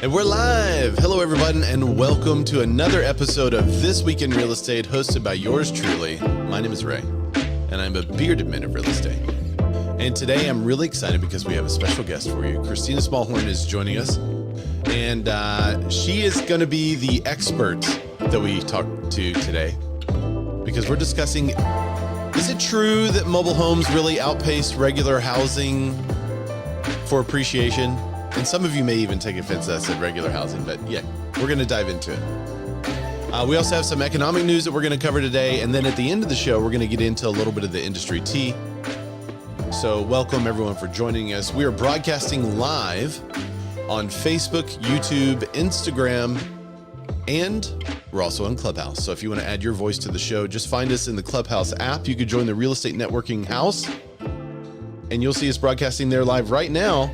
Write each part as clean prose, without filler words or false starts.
And we're live. Hello, everyone, and welcome to another episode of This Week in Real Estate, hosted by yours truly. My name is Ray, and I'm a bearded man of real estate. And today I'm really excited because we have a special guest for you. Kristina Smallhorn is joining us, and she is going to be the expert that we talk to today, because we're discussing, is it true that mobile homes really outpace regular housing for appreciation? And some of you may even take offense that I said regular housing, but yeah, we're going to dive into it. We also have some economic news that we're going to cover today. And then at the end of the show, we're going to get into a little bit of the industry tea. So welcome everyone for joining us. We are broadcasting live on Facebook, YouTube, Instagram, and we're also on Clubhouse. So if you want to add your voice to the show, just find us in the Clubhouse app. You could join the Real Estate Networking House, and you'll see us broadcasting there live right now.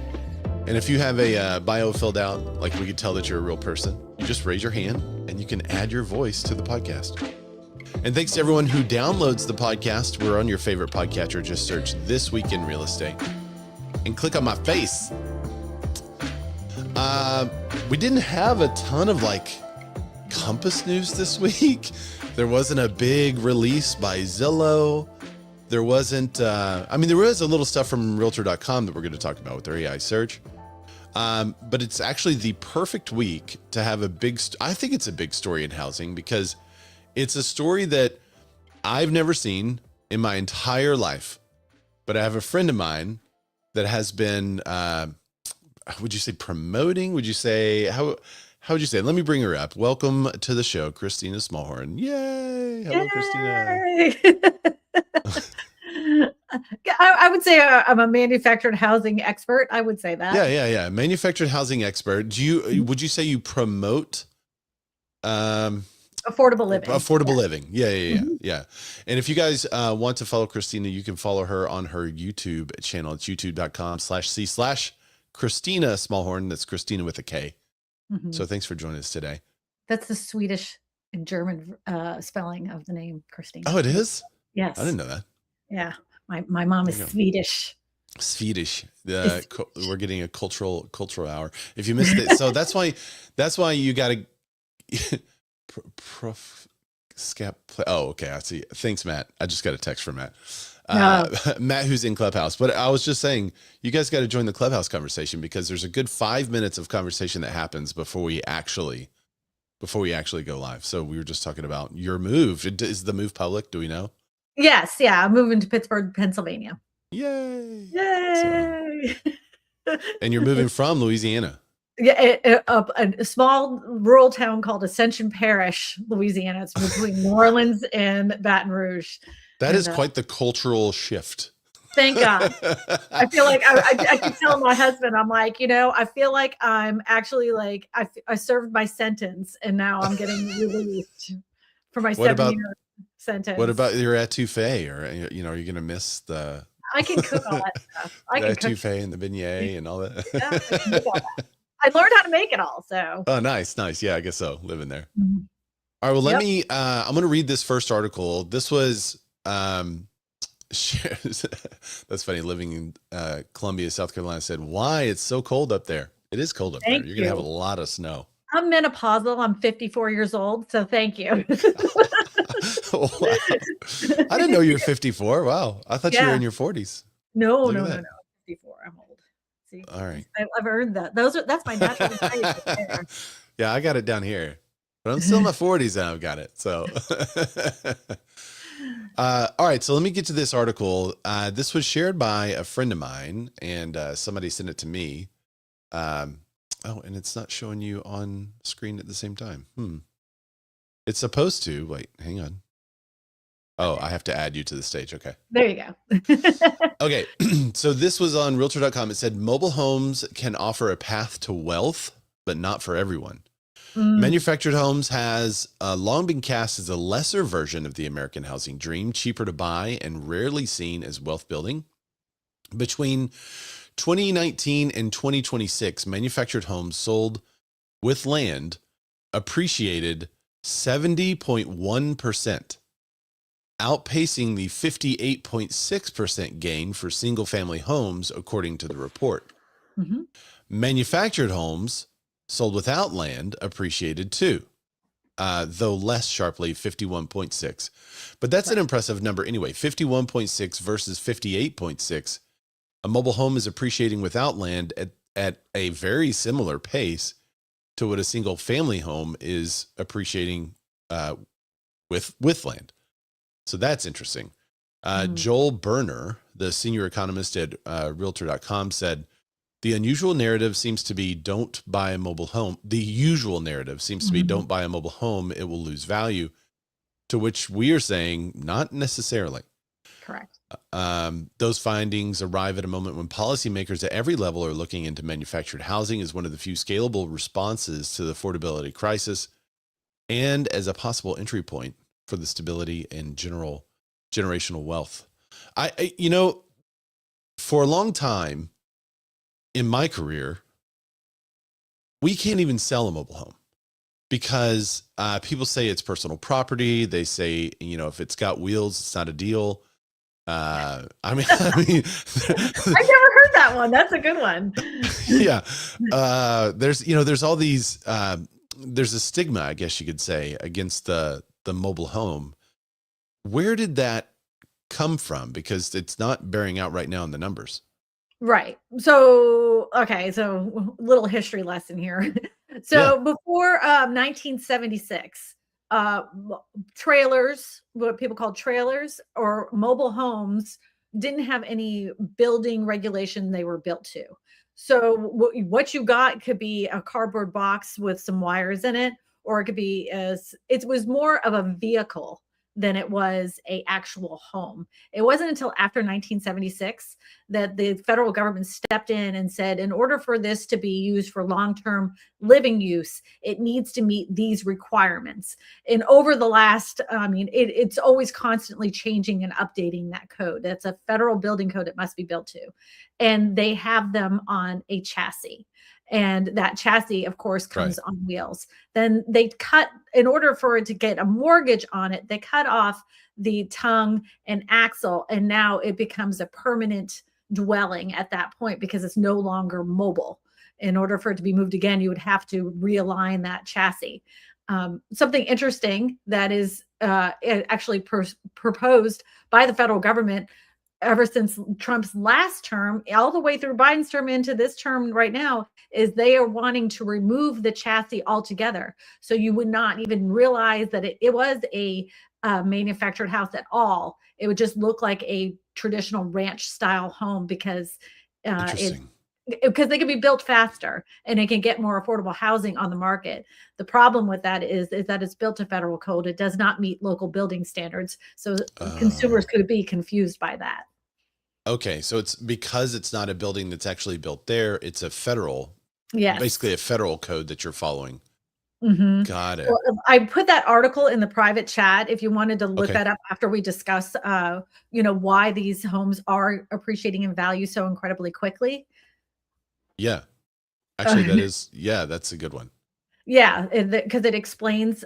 And if you have a bio filled out, like we could tell that you're a real person, you just raise your hand and you can add your voice to the podcast. And thanks to everyone who downloads the podcast. We're on your favorite podcatcher. Just search This Week in Real Estate and click on my face. We didn't have a ton of Compass news this week. There wasn't a big release by Zillow. There wasn't, there was a little stuff from Realtor.com that we're going to talk about with their AI search. But it's actually the perfect week to have I think it's a big story in housing, because it's a story that I've never seen in my entire life. But I have a friend of mine that has been, would you say promoting? Would you say, how would you say it? Let me bring her up. Welcome to the show, Kristina Smallhorn. Yay. Hello, Yay. Kristina. I would say I'm a manufactured housing expert. I would say that. Yeah. Manufactured housing expert. Would you say you promote affordable living? Affordable living. Yeah. Mm-hmm. Yeah. And if you guys want to follow Kristina, you can follow her on her YouTube channel. It's youtube.com/c/Kristina Smallhorn. That's Kristina with a K. Mm-hmm. So thanks for joining us today. That's the Swedish and German spelling of the name Kristina. Oh, it is? Yes. I didn't know that. Yeah. My mom is Swedish. Swedish. We're getting a cultural hour. If you missed it, so that's why you got to Oh, okay. I see. Thanks, Matt. I just got a text from Matt. Matt, who's in Clubhouse. But I was just saying, you guys got to join the Clubhouse conversation, because there's a good 5 minutes of conversation that happens before we actually go live. So we were just talking about your move. Is the move public? Do we know? Yes. Yeah. I'm moving to Pittsburgh, Pennsylvania. Yay. Yay. And you're moving from Louisiana. Yeah. A small rural town called Ascension Parish, Louisiana. It's between New Orleans and Baton Rouge. That is quite the cultural shift. Thank God. I feel like I keep telling my husband, I'm like, I feel like I'm actually I served my sentence, and now I'm getting released for my 7-year sentence. What about your etouffee? Or, are you going to miss the... I can cook all that stuff. I can cook etouffee and the beignet and all that. Yeah, I can cook all that. I learned how to make it all, so. Oh, nice. Yeah, I guess so. Living there. Mm-hmm. All right, well, let me, I'm going to read this first article. This was, that's funny. Living in Columbia, South Carolina, said, why it's so cold up there. It is cold up there. You're going to have a lot of snow. I'm menopausal. I'm 54 years old, so thank you. Wow. I didn't know you were 54. Wow. I thought you were in your 40s. No. 54. I'm old. See, all right. I've earned that. That's my natural height. Yeah, I got it down here, but I'm still in my 40s and I've got it. So, all right. So let me get to this article. This was shared by a friend of mine, and somebody sent it to me. And it's not showing you on screen at the same time. It's supposed to. Wait, hang on. Oh, I have to add you to the stage. Okay. There you go. Okay. So this was on Realtor.com. It said mobile homes can offer a path to wealth, but not for everyone. Manufactured homes has long been cast as a lesser version of the American housing dream, cheaper to buy and rarely seen as wealth building. Between 2019 and 2026, manufactured homes sold with land appreciated 70.1%. outpacing the 58.6% gain for single-family homes, according to the report. Mm-hmm. Manufactured homes Sold without land appreciated too, though less sharply, 51.6. But that's an impressive number anyway. 51.6 versus 58.6. A mobile home is appreciating without land at a very similar pace to what a single family home is appreciating with land. So that's interesting. Joel Berner, the senior economist at Realtor.com, said, the unusual narrative seems to be don't buy a mobile home. The usual narrative seems to be don't buy a mobile home, it will lose value. To which we are saying not necessarily. Correct. Those findings arrive at a moment when policymakers at every level are looking into manufactured housing as one of the few scalable responses to the affordability crisis and as a possible entry point for the stability and generational wealth. I for a long time in my career, we can't even sell a mobile home because people say it's personal property. They say, if it's got wheels, it's not a deal. I mean, I've never heard that one. That's a good one. Yeah. There's all these, there's a stigma, I guess you could say, against the mobile home. Where did that come from? Because it's not bearing out right now in the numbers. Right. So, okay. So little history lesson here. So before 1976, trailers, what people call trailers or mobile homes, didn't have any building regulation they were built to. So what you got could be a cardboard box with some wires in it, or it could be it was more of a vehicle than it was a actual home. It wasn't until after 1976 that the federal government stepped in and said, in order for this to be used for long-term living use, it needs to meet these requirements. And over the last, it's always constantly changing and updating that code. That's a federal building code it must be built to. And they have them on a chassis. And that chassis, of course, comes on wheels. Then they in order for it to get a mortgage on it, they cut off the tongue and axle. And now it becomes a permanent dwelling at that point because it's no longer mobile. In order for it to be moved again, you would have to realign that chassis. Something interesting that is actually proposed by the federal government ever since Trump's last term, all the way through Biden's term into this term right now, is they are wanting to remove the chassis altogether. So you would not even realize that it was a manufactured house at all. It would just look like a traditional ranch style home because because they can be built faster and it can get more affordable housing on the market. The problem with that is that it's built to federal code. It does not meet local building standards. So consumers could be confused by that. Okay. So it's because it's not a building that's actually built there. It's a basically a federal code that you're following. Got it. Well, I put that article in the private chat if you wanted to look that up after we discuss, why these homes are appreciating in value so incredibly quickly. Yeah, actually that's a good one. Yeah, because it explains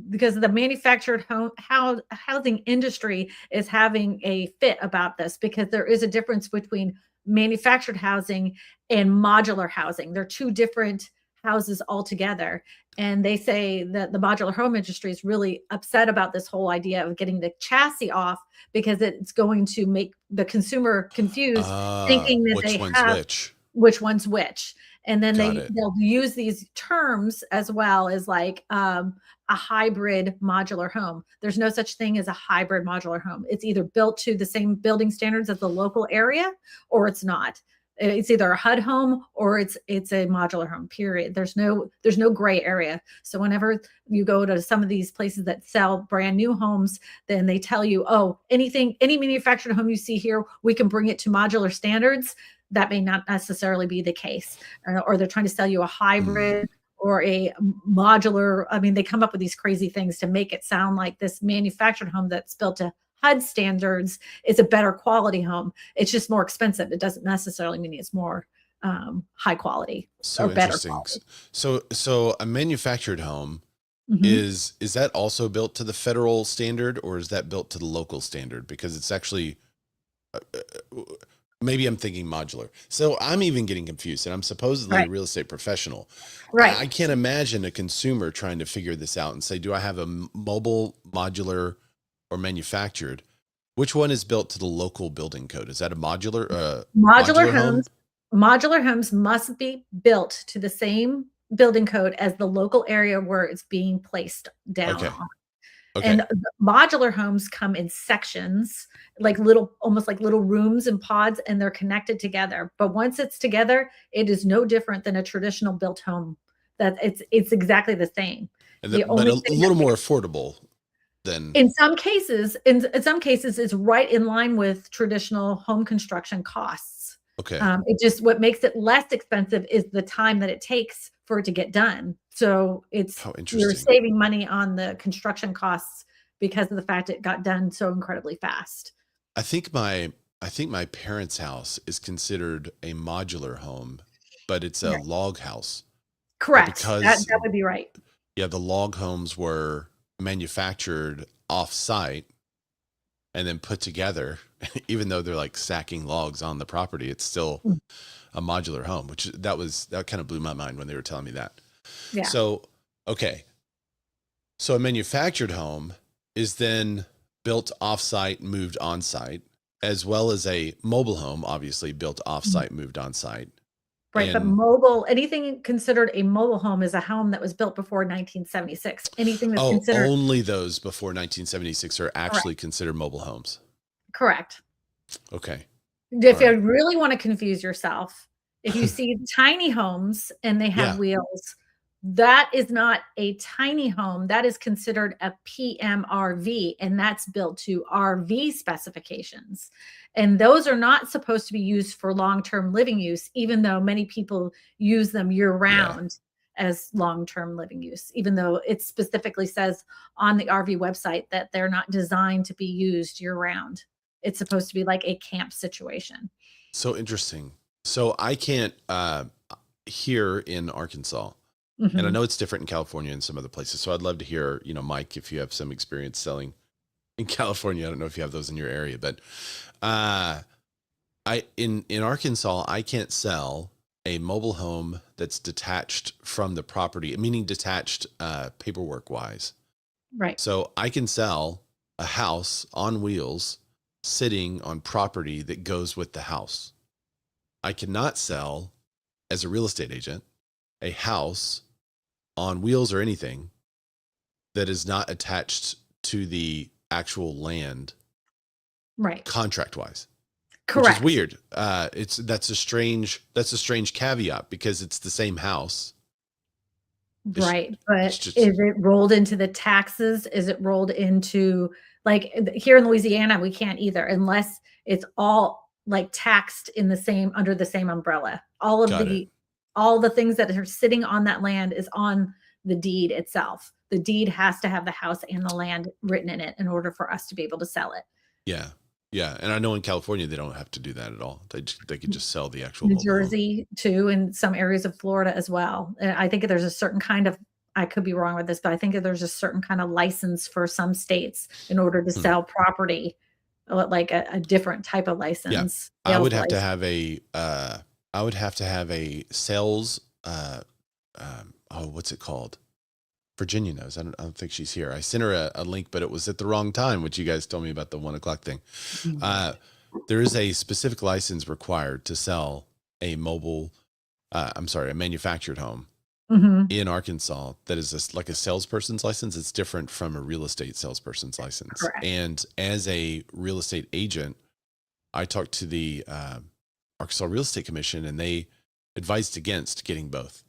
because the manufactured housing industry is having a fit about this because there is a difference between manufactured housing and modular housing. They're two different houses altogether. And they say that the modular home industry is really upset about this whole idea of getting the chassis off because it's going to make the consumer confused, thinking that which one's which. And then they'll use these terms as well as like a hybrid modular home. There's no such thing as a hybrid modular home. It's either built to the same building standards as the local area or it's not. It's either a HUD home or it's a modular home, period. There's no gray area. So whenever you go to some of these places that sell brand new homes, then they tell you, any manufactured home you see here, we can bring it to modular standards. That may not necessarily be the case. Or they're trying to sell you a hybrid or a modular. I mean, they come up with these crazy things to make it sound like this manufactured home that's built to HUD standards is a better quality home. It's just more expensive. It doesn't necessarily mean it's more high quality or better quality. So a manufactured home is that also built to the federal standard or is that built to the local standard? Because it's actually maybe I'm thinking modular. So I'm even getting confused, and I'm supposedly a real estate professional. Right. I can't imagine a consumer trying to figure this out and say, do I have a mobile, modular, or manufactured? Which one is built to the local building code? Is that a modular home? Modular homes must be built to the same building code as the local area where it's being placed down on. And modular homes come in sections, like almost like little rooms and pods, and they're connected together. But once it's together, it is no different than a traditional built home. That it's exactly the same. But a little more affordable than in some cases. In some cases, it's right in line with traditional home construction costs. Okay. It just, what makes it less expensive is the time that it takes for it to get done. So you're saving money on the construction costs because of the fact it got done so incredibly fast. I think my parents' house is considered a modular home, but it's a log house. Correct. That would be right. Yeah, the log homes were manufactured off-site and then put together. Even though they're like stacking logs on the property, it's still a modular home, which that kind of blew my mind when they were telling me that. Yeah. So, okay. So a manufactured home is then built off-site, moved on-site, as well as a mobile home, obviously built off-site, moved on-site. Right. But anything considered a mobile home is a home that was built before 1976. Anything that's considered. Only those before 1976 are actually considered mobile homes. Correct. Okay. If you really want to confuse yourself, if you see tiny homes and they have wheels, that is not a tiny home. That is considered a PMRV, and that's built to RV specifications. And those are not supposed to be used for long-term living use, even though many people use them year-round as long-term living use, even though it specifically says on the RV website that they're not designed to be used year-round. It's supposed to be like a camp situation. So interesting. So I can't, here in Arkansas, and I know it's different in California and some other places. So I'd love to hear, Mike, if you have some experience selling in California. I don't know if you have those in your area, but in Arkansas, I can't sell a mobile home that's detached from the property, meaning detached paperwork wise. Right. So I can sell a house on wheels sitting on property that goes with the house. I cannot sell, as a real estate agent, a house on wheels or anything that is not attached to the actual land, right? Contract wise, correct. Which is weird. That's a strange caveat because it's the same house, right? But is it rolled into the taxes? Is it rolled into, like here in Louisiana, we can't either unless it's all like taxed in under the same umbrella. All the things that are sitting on that land is on the deed itself. The deed has to have the house and the land written in it in order for us to be able to sell it. Yeah. Yeah. And I know in California, they don't have to do that at all. They could just sell the actual New Jersey too, and some areas of Florida as well. And I think there's a certain kind of, I could be wrong with this, but I think there's a certain kind of license for some states in order to sell property, like a different type of license. Yeah. I would have to have a sales, what's it called? Virginia knows. I don't think she's here. I sent her a link, but it was at the wrong time, which you guys told me about the 1 o'clock thing. There is a specific license required to sell a a manufactured home in Arkansas that is like a salesperson's license. It's different from a real estate salesperson's license. Correct. And as a real estate agent, I talked to the Arkansas Real Estate Commission, and they advised against getting both.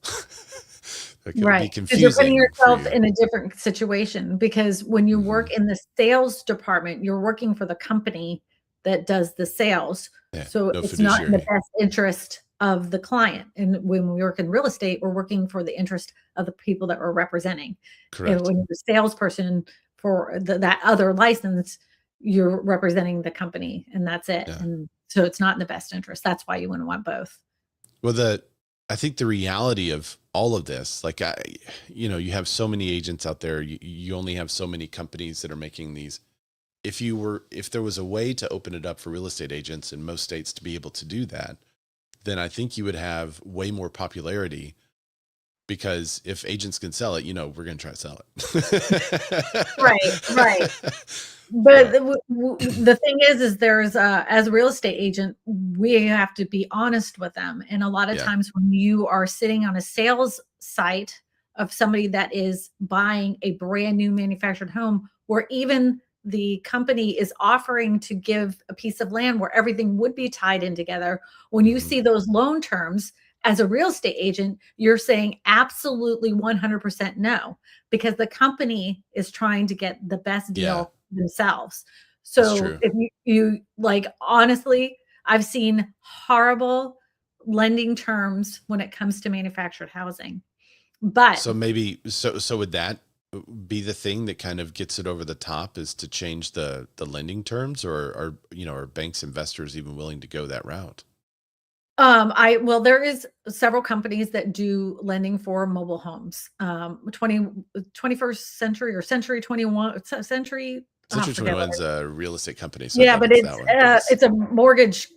Right. Because you're putting yourself in a different situation, because when you work in the sales department, you're working for the company that does the sales. Yeah, so it's not in the best interest of the client. And when we work in real estate, we're working for the interest of the people that we're representing. Correct. And when you're a salesperson for that other license, you're representing the company, and that's it. Yeah. And so it's not in the best interest. That's why you wouldn't want both. Well, I think the reality of all of this, like, you have so many agents out there. You only have so many companies that are making these if there was a way to open it up for real estate agents in most states to be able to do that, then I think you would have way more popularity, because if agents can sell it, we're going to try to sell it. Right. But the thing is there's as a real estate agent, we have to be honest with them. And a lot of times when you are sitting on a sales site of somebody that is buying a brand new manufactured home, where even the company is offering to give a piece of land where everything would be tied in together, when you see those loan terms, as a real estate agent, you're saying absolutely 100% no, because the company is trying to get the best deal themselves. So if you like, honestly, I've seen horrible lending terms when it comes to manufactured housing. But so maybe so would that be the thing that kind of gets it over the top, is to change the lending terms, or are banks, investors even willing to go that route? Well, there is several companies that do lending for mobile homes. 21st century or century 21 century. Century 21's a real estate company. So yeah, but it's a mortgage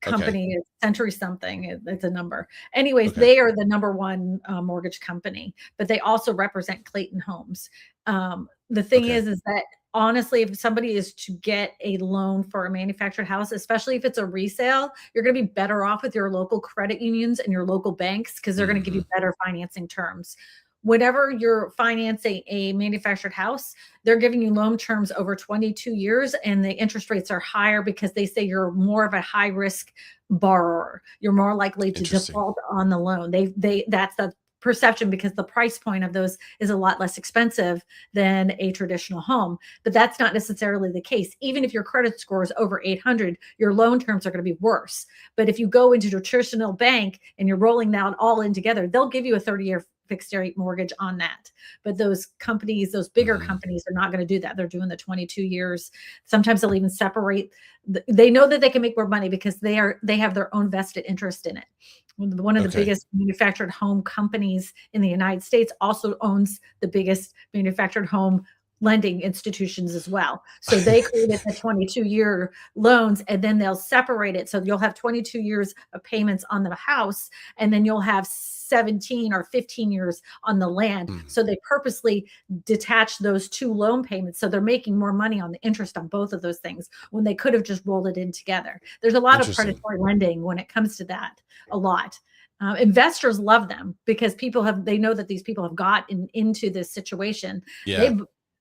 company. It's Century something. It's a number. Anyways, they are the number one mortgage company, but they also represent Clayton Homes. The thing is that honestly, if somebody is to get a loan for a manufactured house, especially if it's a resale, you're going to be better off with your local credit unions and your local banks, because they're going to give you better financing terms. Whenever you're financing a manufactured house, they're giving you loan terms over 22 years, and the interest rates are higher because they say you're more of a high risk borrower. You're more likely to default on the loan. That's the perception, because the price point of those is a lot less expensive than a traditional home. But that's not necessarily the case. Even if your credit score is over 800, your loan terms are going to be worse. But if you go into a traditional bank and you're rolling that all in together, they'll give you a 30-year fixed rate mortgage on that. But those companies, those bigger companies, are not going to do that. They're doing the 22 years. Sometimes they'll even separate. They know that they can make more money because they have their own vested interest in it. One of the biggest manufactured home companies in the United States also owns the biggest manufactured home lending institutions as well. So they created the 22-year loans, and then they'll separate it. So you'll have 22 years of payments on the house, and then you'll have 17 or 15 years on the land. So they purposely detach those two loan payments. So they're making more money on the interest on both of those things when they could have just rolled it in together. There's a lot of predatory lending when it comes to that, a lot. Investors love them because they know that these people have gotten into this situation.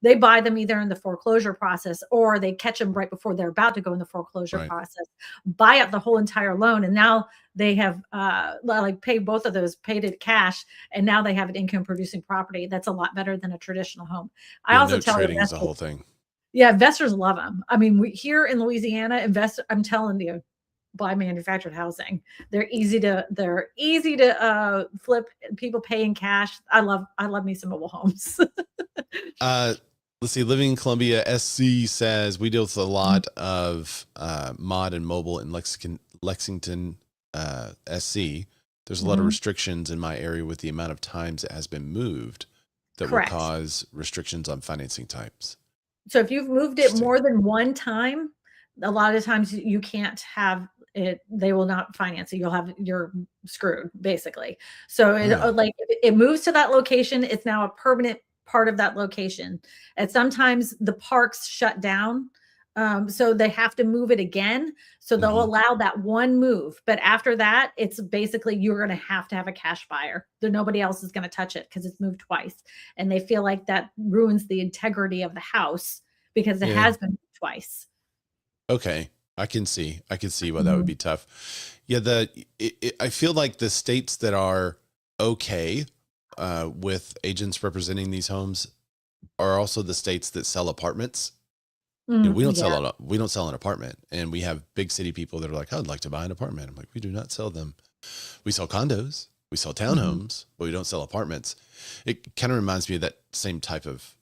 They buy them either in the foreclosure process, or they catch them right before they're about to go in the foreclosure process, buy up the whole entire loan. And now they have paid both of those, paid it cash. And now they have an income producing property. That's a lot better than a traditional home. I also tell trading is the whole thing. Yeah. Investors love them. I mean, here in Louisiana, I'm telling you, buy manufactured housing. They're easy to flip. People pay in cash. I love me some mobile homes. Let's see. Living in Columbia, SC says we deal with a lot of mod and mobile in Lexington, SC. There's a lot of restrictions in my area with the amount of times it has been moved that will cause restrictions on financing types. So if you've moved it more than one time, a lot of times you can't have it. They will not finance it. You're screwed basically. So it moves to that location. It's now a permanent part of that location. And sometimes the parks shut down. So they have to move it again. So they'll allow that one move. But after that, it's basically, you're going to have a cash buyer. Nobody else is going to touch it because it's moved twice. And they feel like that ruins the integrity of the house because it has been moved twice. Okay. I can see why that would be tough. Yeah. I feel like the states that are okay with agents representing these homes are also the states that sell apartments. We don't sell an apartment, and we have big city people that are like, I'd like to buy an apartment. I'm like, we do not sell them. We sell condos, we sell townhomes, but we don't sell apartments. It kind of reminds me of that same type of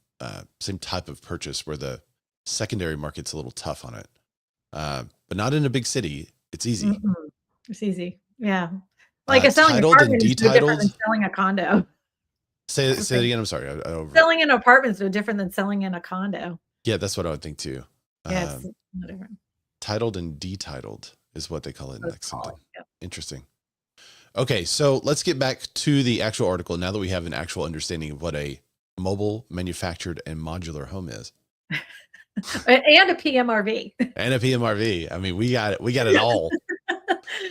purchase where the secondary market's a little tough on it. But not in a big city. It's easy. It's easy. Yeah. Like selling an apartment is no different than selling a condo. Say it again. I'm sorry. Selling an apartment is no different than selling in a condo. Yeah, that's what I would think too. Yeah, it's Um, no different. titled and detitled is what they call it in Let's Lexington. call it. Yep. Interesting. Okay, so let's get back to the actual article now that we have an actual understanding of what a mobile, manufactured, and modular home is. And a PMRV. And a PMRV. I mean, we got it. We got it all.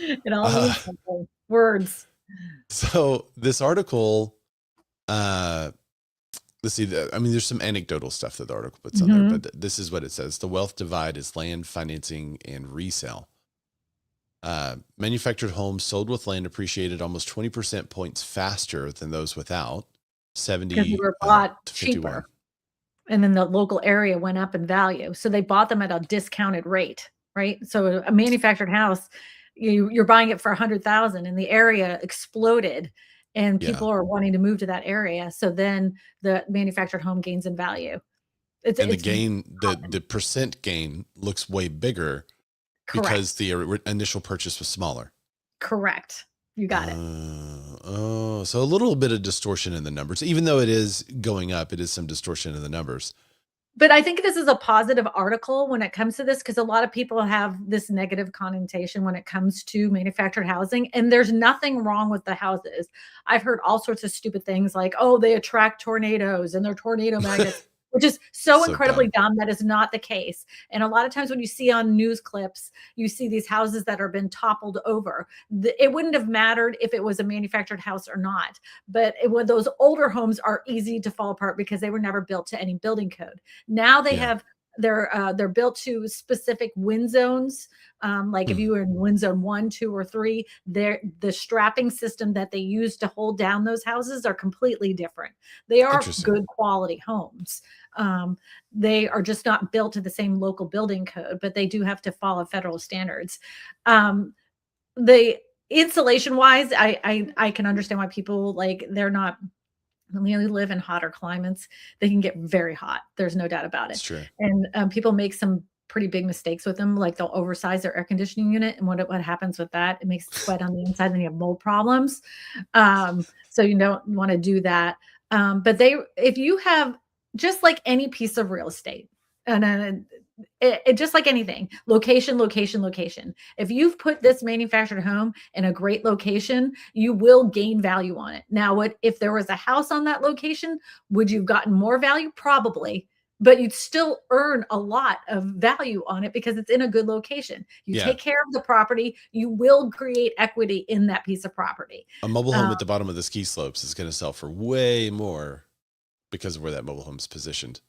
It all means something. Words. So this article, let's see. I mean, there's some anecdotal stuff that the article puts on there, but this is what it says: the wealth divide is land, financing, and resale. Manufactured homes sold with land appreciated almost 20% points faster than those without. 70 Because they were bought to 51. cheaper. And then the local area went up in value. So they bought them at a discounted rate, right? So a manufactured house, you're buying it for 100,000 and the area exploded and people are wanting to move to that area. So then the manufactured home gains in value. And the percent gain looks way bigger because the initial purchase was smaller. Correct. You got it. So a little bit of distortion in the numbers, even though it is going up, it is some distortion in the numbers. But I think this is a positive article when it comes to this, because a lot of people have this negative connotation when it comes to manufactured housing, and there's nothing wrong with the houses. I've heard all sorts of stupid things like, oh, they attract tornadoes and they're tornado magnets, which is so incredibly dumb. That is not the case. And a lot of times when you see on news clips, you see these houses that are been toppled over. It wouldn't have mattered if it was a manufactured house or not. But those older homes are easy to fall apart because they were never built to any building code. Now they have they're built to specific wind zones. Like if you were in wind zone 1, 2, or 3, the strapping system that they use to hold down those houses are completely different. They are good quality homes. They are just not built to the same local building code, but they do have to follow federal standards. The insulation wise, I can understand why people they're not. When we only live in hotter climates, they can get very hot. There's no doubt about it. That's true. And people make some pretty big mistakes with them. Like they'll oversize their air conditioning unit. And what happens with that, it makes sweat on the inside and you have mold problems. So you don't want to do that. But if you have, just like any piece of real estate, and it just like anything, location. If you've put this manufactured home in a great location, you will gain value on it. Now, if there was a house on that location, would you have gotten more value? Probably, but you'd still earn a lot of value on it because it's in a good location. You take care of the property, you will create equity in that piece of property. A mobile home at the bottom of the ski slopes is going to sell for way more because of where that mobile home is positioned.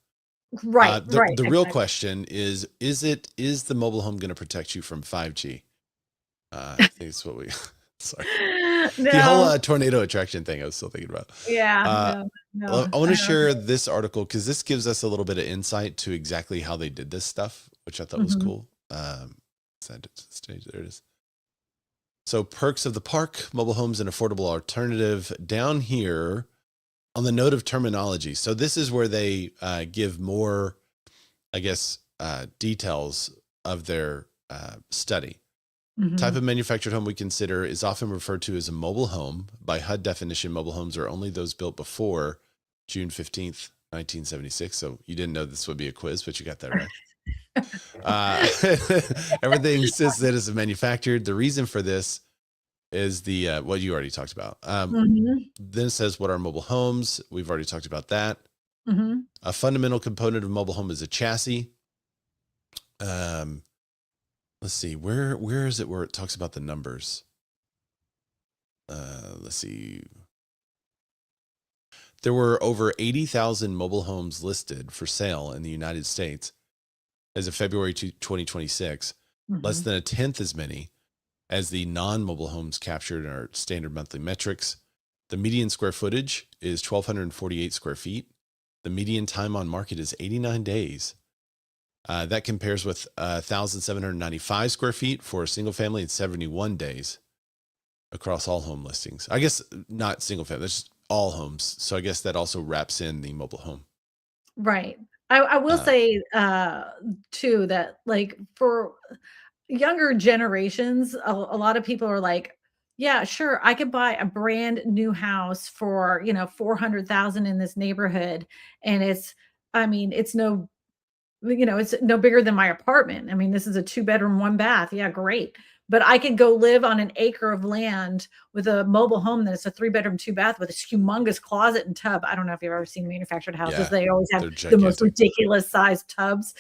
Right. The real question is the mobile home going to protect you from 5G? I think it's what sorry. No. The whole tornado attraction thing I was still thinking about. Yeah. I want to share this article because this gives us a little bit of insight to exactly how they did this stuff, which I thought was cool. There it is. So perks of the park, mobile homes, an affordable alternative. Down here on the note of terminology. So this is where they give more, I guess, details of their study. Type of manufactured home we consider is often referred to as a mobile home. By HUD definition, mobile homes are only those built before June 15th, 1976. So you didn't know this would be a quiz, but you got that right. Everything says that is manufactured. The reason for this is the what you already talked about. Then it says, what are mobile homes? We've already talked about that. A fundamental component of mobile home is a chassis. Let's see, where is it where it talks about the numbers? Let's see. There were over 80,000 mobile homes listed for sale in the United States as of February 2026. Less than a tenth as many as the non-mobile homes captured in our standard monthly metrics. The median square footage is 1,248 square feet. The median time on market is 89 days. That compares with 1,795 square feet for a single family and 71 days across all home listings. I guess not single family, that's just all homes. So I guess that also wraps in the mobile home. Right. I will say too that like for younger generations, a lot of people are like, yeah, sure, I could buy a brand new house for, 400,000 in this neighborhood. And it's no It's no bigger than my apartment. I mean, this is a 2-bedroom, 1-bath. Yeah, great. But I could go live on an acre of land with a mobile home that's a 3-bedroom, 2-bath with a humongous closet and tub. I don't know if you've ever seen manufactured houses. Yeah, They always have they're the most gigantic. ridiculous sized tubs.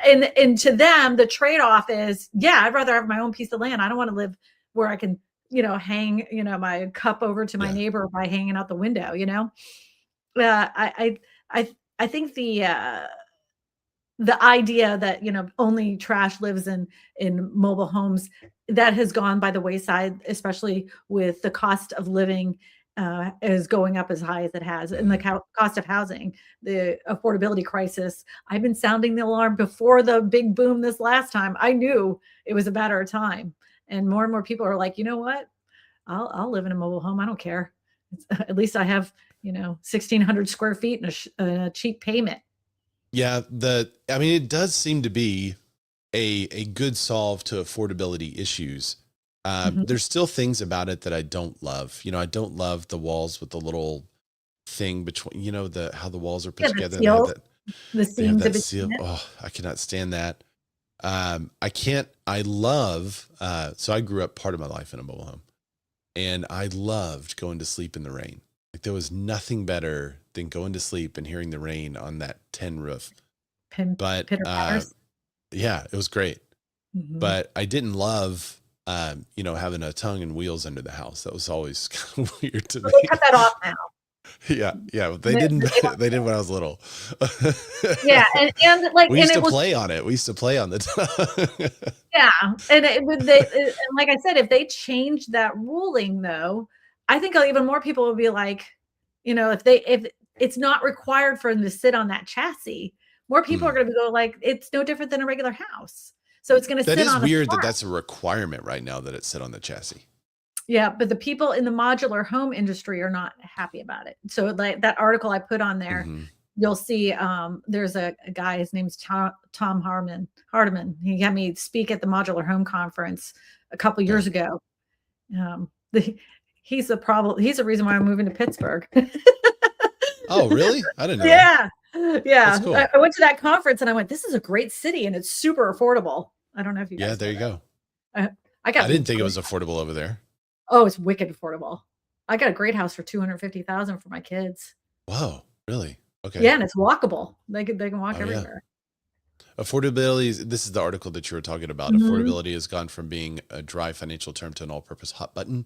And to them, the trade-off is, yeah, I'd rather have my own piece of land. I don't want to live where I can, hang, my cup over to my Yeah. neighbor by hanging out the window, I think the idea that only trash lives in mobile homes, that has gone by the wayside, especially with the cost of living is going up as high as it has, and the Mhm. cost of housing, the affordability crisis. I've been sounding the alarm before the big boom this last time. I knew it was a matter of time, and more people are like, you know what? I'll live in a mobile home. I don't care. At least I have 1,600 square feet and a cheap payment. Yeah, I mean, it does seem to be a good solve to affordability issues. Mhm. There's still things about it that I don't love. I don't love the walls with the little thing between, how the walls are put Yeah, the together and seals, the they have seams in that between seal. it. Oh, I cannot stand that. I love, so I grew up part of my life in a mobile home, and I loved going to sleep in the rain. Like, there was nothing better than going to sleep and hearing the rain on that tin roof. But Pitter patters. yeah, it was great. Mhm. But I didn't love, having a tongue and wheels under the house. That was always kind of weird to Well, they me. cut that off now. Yeah, they They didn't. they don't. They did when I was little. Yeah, and, like, We and used it to was. play on it. We used to play on the tongue. Yeah, and it would they and like I said, if they change that ruling, though, I think even more people will be like, if it's not required for them to sit on that chassis, more people are Hmm. gonna go like, "It's no different than a regular house." So it's gonna That sit is on a weird that farm. that's a requirement right now that it sit on the chassis. Yeah, but the people in the modular home industry are not happy about it. So, like, that article I put on there, Hmm. you'll see, there's a guy, his name's Tom Hardiman. He had me speak at the modular home conference a couple Okay. years ago. The he's the reason why I'm moving to Pittsburgh. Oh, really? I didn't know that. Yeah. That's Yeah. I cool. I went to that conference and I went, "This is a great city and it's super affordable." I don't know if you Yeah, guys there know you go. that. I I got the didn't think it great. was affordable over there. Oh, it's wicked affordable. I got a great house for 250,000 for my kids. Whoa, really? Yeah, Okay. and it's walkable. They can walk Oh, yeah. everywhere. This is the article that you were talking about. Mhm. Affordability has gone from being a dry financial term to an all-purpose hot button.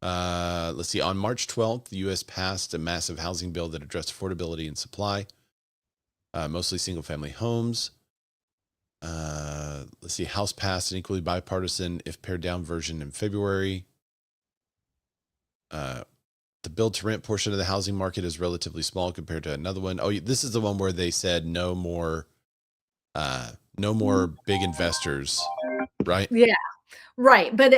Let's see. On March 12th, the U.S. passed a massive housing bill that addressed affordability and supply, mostly single-family homes. Let's see. House passed an equally bipartisan, if pared down, version in February. Uh, the build to rent portion of the housing market is relatively small compared to another one. Oh, this is the one where they said no more big investors, right? Yeah, right, but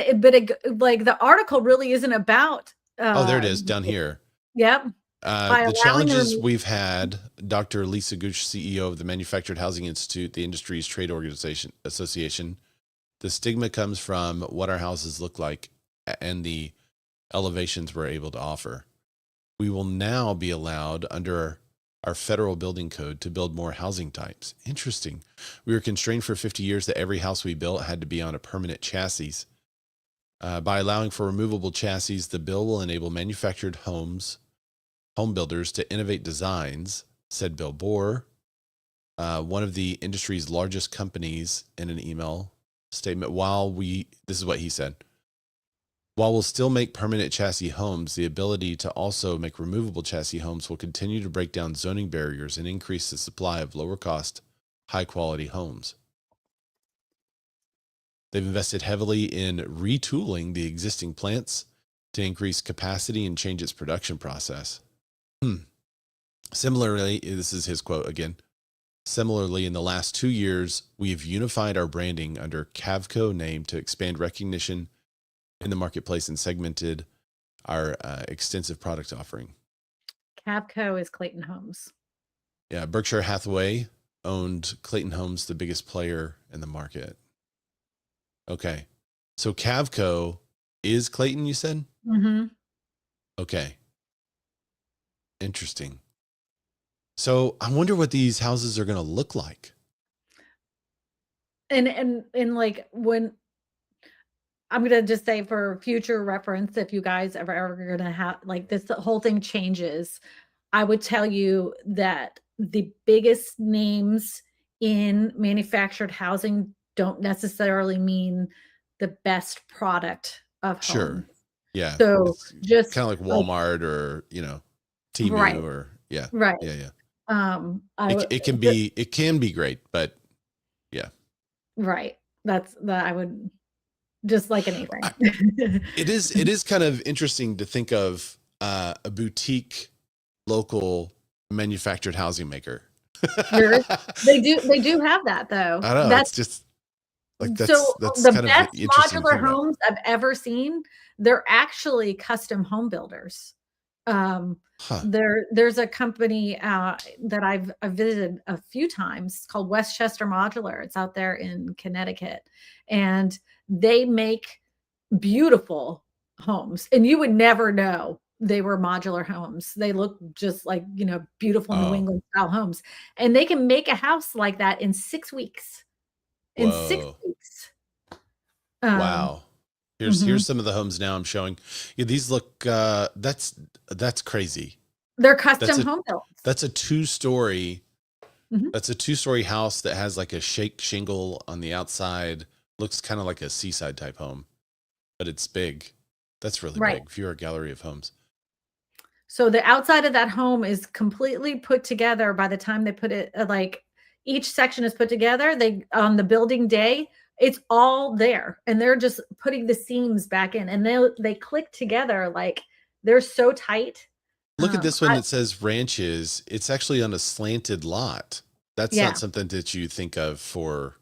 like, the article really isn't about, Oh, there it is down here. yep, by The allowing the challenges remo we've had, Dr. Lisa Gooch, CEO of the Manufactured Housing Institute, the industry's trade organization association. The stigma comes from what our houses look like and the elevations we're able to offer. We will now be allowed under our federal building code to build more housing types. Interesting. We were constrained for 50 years that every house we built had to be on a permanent chassis. By allowing for removable chassis, the bill will enable manufactured home builders to innovate designs, said Bill Bohr, one of the industry's largest companies, in an email statement. This is what he said. While we'll still make permanent chassis homes, the ability to also make removable chassis homes will continue to break down zoning barriers and increase the supply of lower cost, high quality homes. They've invested heavily in retooling the existing plants to increase capacity and change its production process. Similarly, this is his quote again. Similarly, in the last 2 years, we have unified our branding under Cavco name to expand recognition in the marketplace and segmented our extensive product offering. Cavco is Clayton Homes. Yeah, Berkshire Hathaway owned Clayton Homes, the biggest player in the market. Okay. So Cavco is Clayton, you said? Mhm. Okay. Interesting. So I wonder what these houses are going to look like. And like when I'm gonna just say for future reference, if you guys ever gonna have like this, the whole thing changes. I would tell you that the biggest names in manufactured housing don't necessarily mean the best product of home. Sure. Yeah. So It's kind just of like like Walmart or, Temu right, or yeah. right. Yeah, yeah. I would It can be great, but yeah. right. That's that I would just like anything. I, it is kind of interesting to think of a boutique local manufactured housing maker. There is they do have that though. I know, That's it's just like so that's the kind of best interesting to modular think about. homes I've ever seen, they're actually custom home builders. Um, Huh. there's a company that I've visited a few times called Westchester Modular. It's out there in Connecticut, and they make beautiful homes, and you would never know they were modular homes. They look just like, beautiful New Oh, England style homes, and they can make a house like that in 6 weeks. In 6 whoa. weeks. Um, Wow. Here's mhm. some of the homes now I'm showing. Yeah, these look that's crazy. They're That's custom a home builds. that's a two-story Mhm. that's a two-story house that has like a shake shingle on the outside. Looks kind of like a seaside type home, but it's big. That's really Right. big. If you're a gallery of homes. So the outside of that home is completely put together by the time they put it, like, each section is put together, they on the building day, it's all there, and they're just putting the seams back in, and they click together, like, they're so tight. Look at this one I that says ranches. It's actually on a slanted lot. That's not yeah, something that you think of for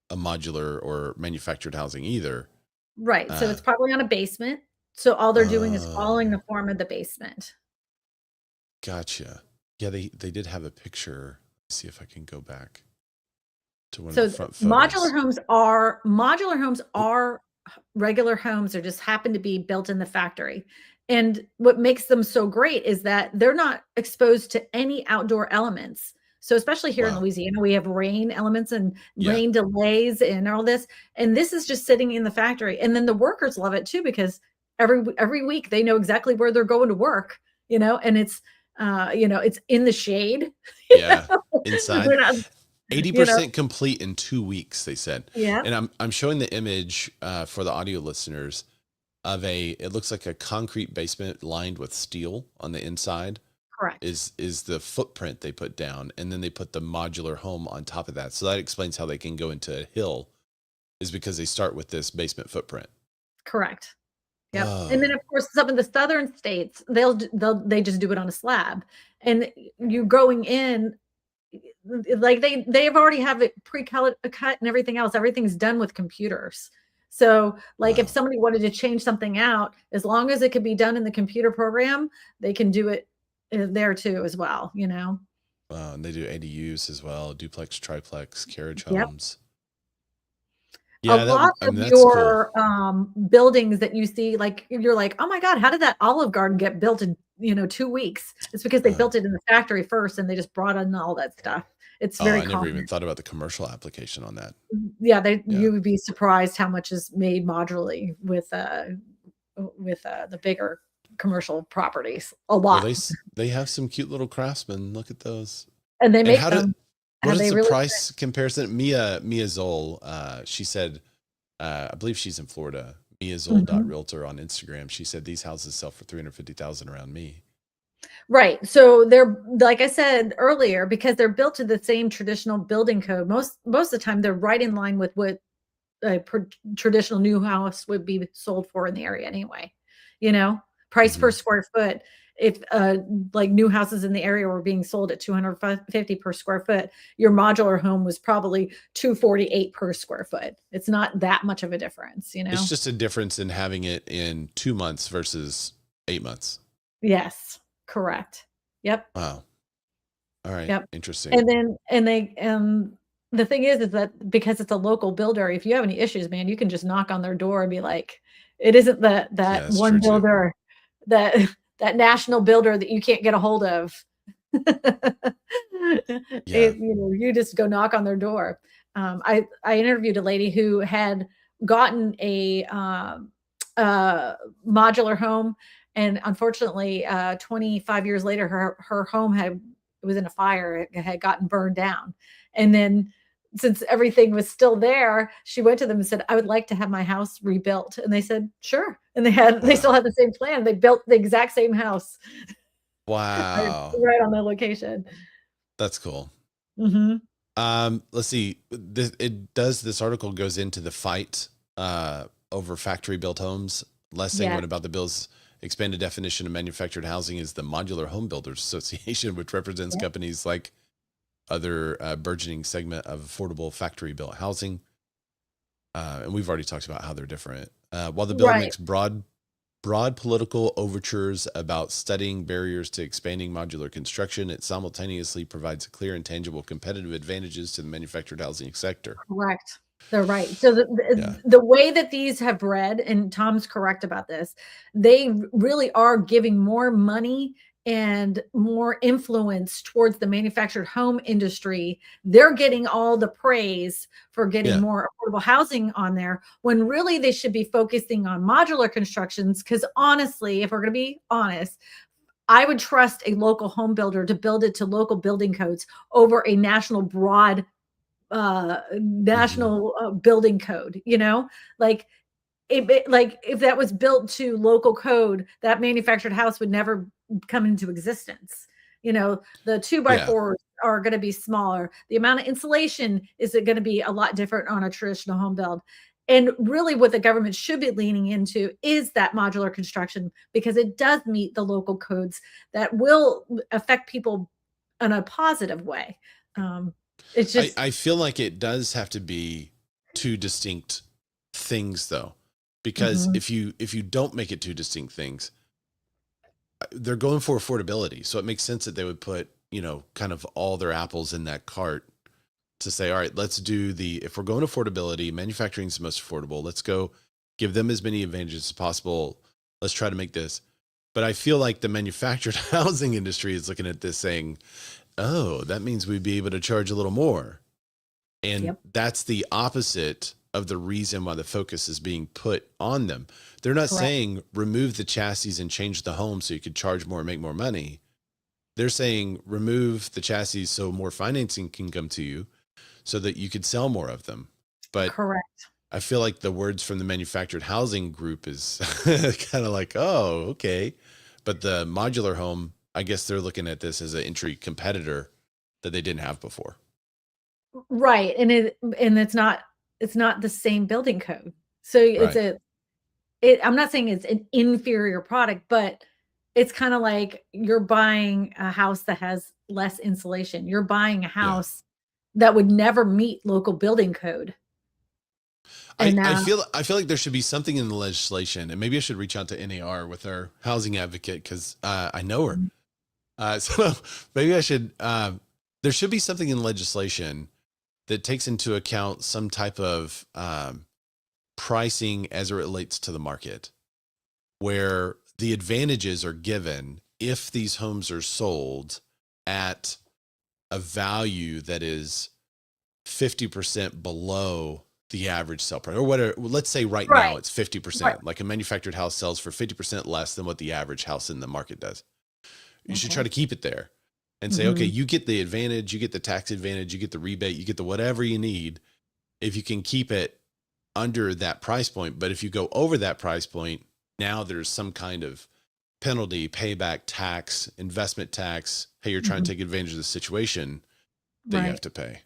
a modular or manufactured housing either. right, so Uh, it's probably on a basement, so all they're doing is following oh, the form of the basement. gotcha. Yeah, they did have a picture. Let's see if I can go back to one of the So front modular photos. homes are regular homes or just happen to be built in the factory. And what makes them so great is that they're not exposed to any outdoor elements. So especially here in Wow. Louisiana, we have rain elements and Yeah. rain delays and all this. And this is just sitting in the factory. And then the workers love it too because every week they know exactly where they're going to work, and it's in the shade. Yeah. Inside. We're not, 80% complete in 2 weeks, they said. yeah, And I'm showing the image for the audio listeners of it looks like a concrete basement lined with steel on the inside correct. is the footprint they put down. And then they put the modular home on top of that. So that explains how they can go into a hill is because they start with this basement footprint. Correct. Yep. And then Oh, of course some of the southern states, they just do it on a slab. And you going in like they've already have it cut and everything else. Everything's done with computers. So like if wow. somebody wanted to change something out, as long as it could be done in the computer program, they can do it there too as well. Wow. And they do ADUs as well, duplex, triplex, carriage Yep. homes. A Yeah, lot I of mean that's cool. your buildings that you see, like you're like, oh my God, how did that Olive Garden get built in 2 weeks? It's because they Uh, built it in the factory first and they just brought in all that stuff. It's oh, very I never even common. thought about the commercial application on that. Yeah, Yeah. you would be surprised how much is made modularly with the bigger commercial properties. A Well, lot. they have some cute little craftsmen. Look at those. And they And make them. what And is they the really price comparison? Mia Zoll, she said, I believe she's in Florida. Mia Zoll Mhm. realtor on Instagram. She said these houses sell for 350,000 around me. Right. So they're like I said earlier, because they're built to the same traditional building code. Most of the time, they're right in line with what a traditional new house would be sold for in the area anyway. You know, price per Hmm. square foot. If like new houses in the area were being sold at 250 per square foot, your modular home was probably 248 per square foot. It's not that much of a difference. It's just a difference in having it in 2 months versus 8 months. Yes, correct. Yep. Wow. All right. Yep. Interesting. And the thing is that because it's a local builder, if you have any issues, man, you can just knock on their door and be like, it isn't Yeah, that that's true one too. builder, that that national builder that you can't get a hold of. Yeah. You just go knock on their door. I interviewed a lady who had gotten a modular home, and unfortunately, 25 years later, her home was in a fire. It had gotten burned down, and then since everything was still there, she went to them and said, "I would like to have my house rebuilt," and they said, "Sure." And they still had the same plan. They built the exact same house. Wow. Right on the location. That's cool. Mm-hmm. Let's see. This article goes into the fight over factory built homes. Last thing, Yeah. what about the bill's expanded definition of manufactured housing is the Modular Home Builders Association, which represents companies like other burgeoning segment of affordable factory built housing. And we've already talked about how they're different. While the bill makes broad political overtures about studying barriers to expanding modular construction, it simultaneously provides clear and tangible competitive advantages to the manufactured housing sector. Correct. They're right. So the way that these have read, and Tom's correct about this, they really are giving more money and more influence towards the manufactured home industry. They're getting all the praise for getting more affordable housing on there, when really they should be focusing on modular constructions. Because honestly, if we're going to be honest, I would trust a local home builder to build it to local building codes over a national broad building code, like if that was built to local code, that manufactured house would never come into existence. The 2x4s are going to be smaller. The amount of insulation is going to be a lot different on a traditional home build. And really what the government should be leaning into is that modular construction, because it does meet the local codes that will affect people in a positive way. It's just, I feel like it does have to be two distinct things, though, because if you don't make it two distinct things, they're going for affordability. So it makes sense that they would put, kind of all their apples in that cart to say, all right, let's do if we're going affordability, manufacturing is the most affordable. Let's go give them as many advantages as possible. Let's try to make this. But I feel like the manufactured housing industry is looking at this saying, oh, that means we'd be able to charge a little more. And that's the opposite of the reason why the focus is being put on them. They're not saying remove the chassis and change the home so you could charge more and make more money. They're saying remove the chassis so more financing can come to you so that you could sell more of them. But I feel like the words from the manufactured housing group is kind of like, oh, okay. But the modular home, I guess they're looking at this as an entry competitor that they didn't have before. Right. And it's not the same building code. So I'm not saying it's an inferior product, but it's kind of like you're buying a house that has less insulation. You're buying a house that would never meet local building code. And I feel like there should be something in the legislation, and maybe I should reach out to NAR with our housing advocate, because I know her. So maybe I should. There should be something in legislation that takes into account some type of pricing as it relates to the market, where the advantages are given if these homes are sold at a value that is 50% below the average sale price, or whatever. Let's say right now it's 50%. Like a manufactured house sells for 50% less than what the average house in the market does. You should try to keep it there and say, okay, you get the advantage, you get the tax advantage, you get the rebate, you get the whatever you need if you can keep it under that price point. But if you go over that price point, now there's some kind of penalty, payback, tax, investment tax. Hey, you're trying to take advantage of the situation that you have to pay.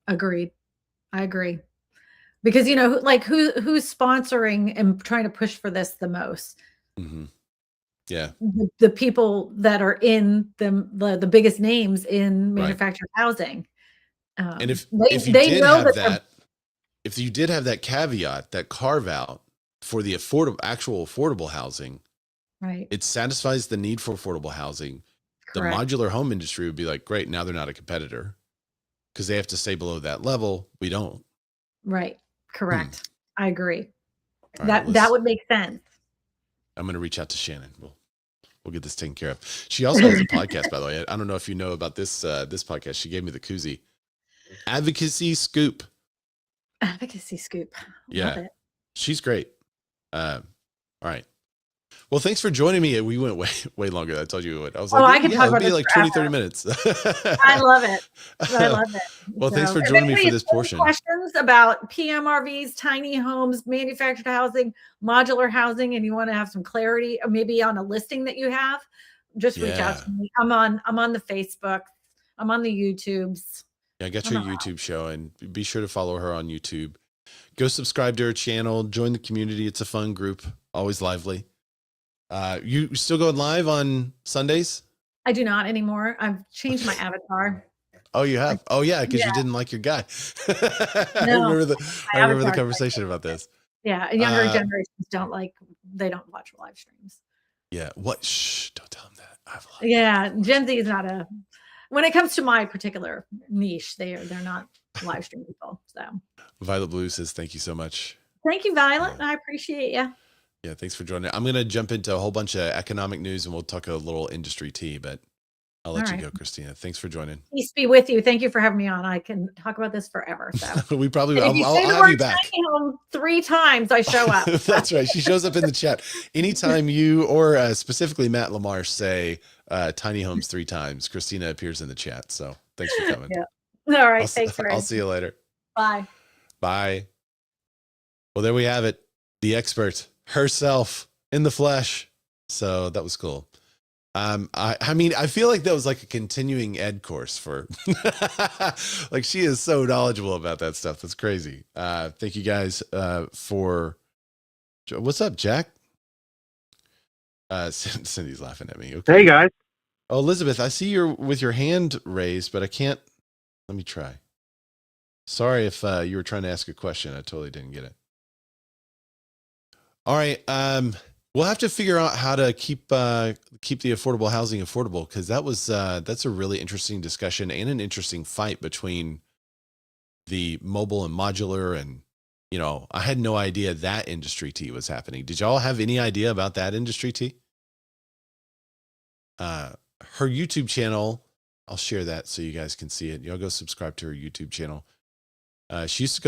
Agreed. I agree. Because, who's sponsoring and trying to push for this the most? Yeah. The people that are in the biggest names in manufactured housing. And if you did have that caveat, that carve out for the actual affordable housing, it satisfies the need for affordable housing. Correct. The modular home industry would be like, great, now they're not a competitor because they have to stay below that level. We don't. Right. Correct. I agree. Right, that would make sense. I'm going to reach out to Shannon. We'll get this taken care of. She also has a podcast, by the way. I don't know if you know about this podcast. She gave me the koozie. Advocacy Scoop. Advocacy scoop. Love Yeah, it. she's great. All right. Well, thanks for joining me. We went way longer than I told you we would. I was like, I could talk it'll about be this like 20, forever. 30 minutes. I love it. I love it. Well, thanks So for if joining me anybody for has this any portion. questions about PMRVs, tiny homes, manufactured housing, modular housing, and you want to have some clarity, or maybe on a listing that you have, just reach out to me. I'm on the Facebook. I'm on the YouTubes. Yeah, I got your YouTube show, and be sure to follow her on YouTube. Go subscribe to her channel, join the community. It's a fun group, always lively. You still going live on Sundays? I do not anymore. I've changed my avatar. Oh, you have? Oh, yeah, because you didn't like your guy. I No, remember the conversation about this. Yeah, and younger generations don't watch live streams. Yeah. What? Shh, don't tell them that. Yeah, Gen Z is not when it comes to my particular niche, they're not live stream people. So Violet Blue says, thank you so much. Thank you, Violet. I appreciate you. Yeah, thanks for joining. I'm going to jump into a whole bunch of economic news and we'll talk a little industry tea, but I'll let you go, Kristina. Thanks for joining. Peace be with you. Thank you for having me on. I can talk about this forever. So we probably will. I'll have you back. Tiny home 3 times, I show up. That's right. She shows up in the chat. Anytime you or specifically Matt Lamar say tiny homes 3 times, Kristina appears in the chat. So thanks for coming. Yeah. All right. Thanks, Ray. I'll see you later. Bye. Bye. Well, there we have it. The expert herself in the flesh. So that was cool. I mean, I feel like that was like a continuing ed course for like she is so knowledgeable about that stuff. That's crazy. Thank you guys for what's up, Jack? Cindy's laughing at me. Okay. Hey guys. Oh, Elizabeth, I see you're with your hand raised, but I can't. Let me try. Sorry if you were trying to ask a question. I totally didn't get it. All right. We'll have to figure out how to keep the affordable housing affordable, because that's a really interesting discussion and an interesting fight between the mobile and modular. And, you know, I had no idea that industry tea was happening. Did y'all have any idea about that industry tea? Her YouTube channel, I'll share that so you guys can see it. Y'all go subscribe to her YouTube channel. She used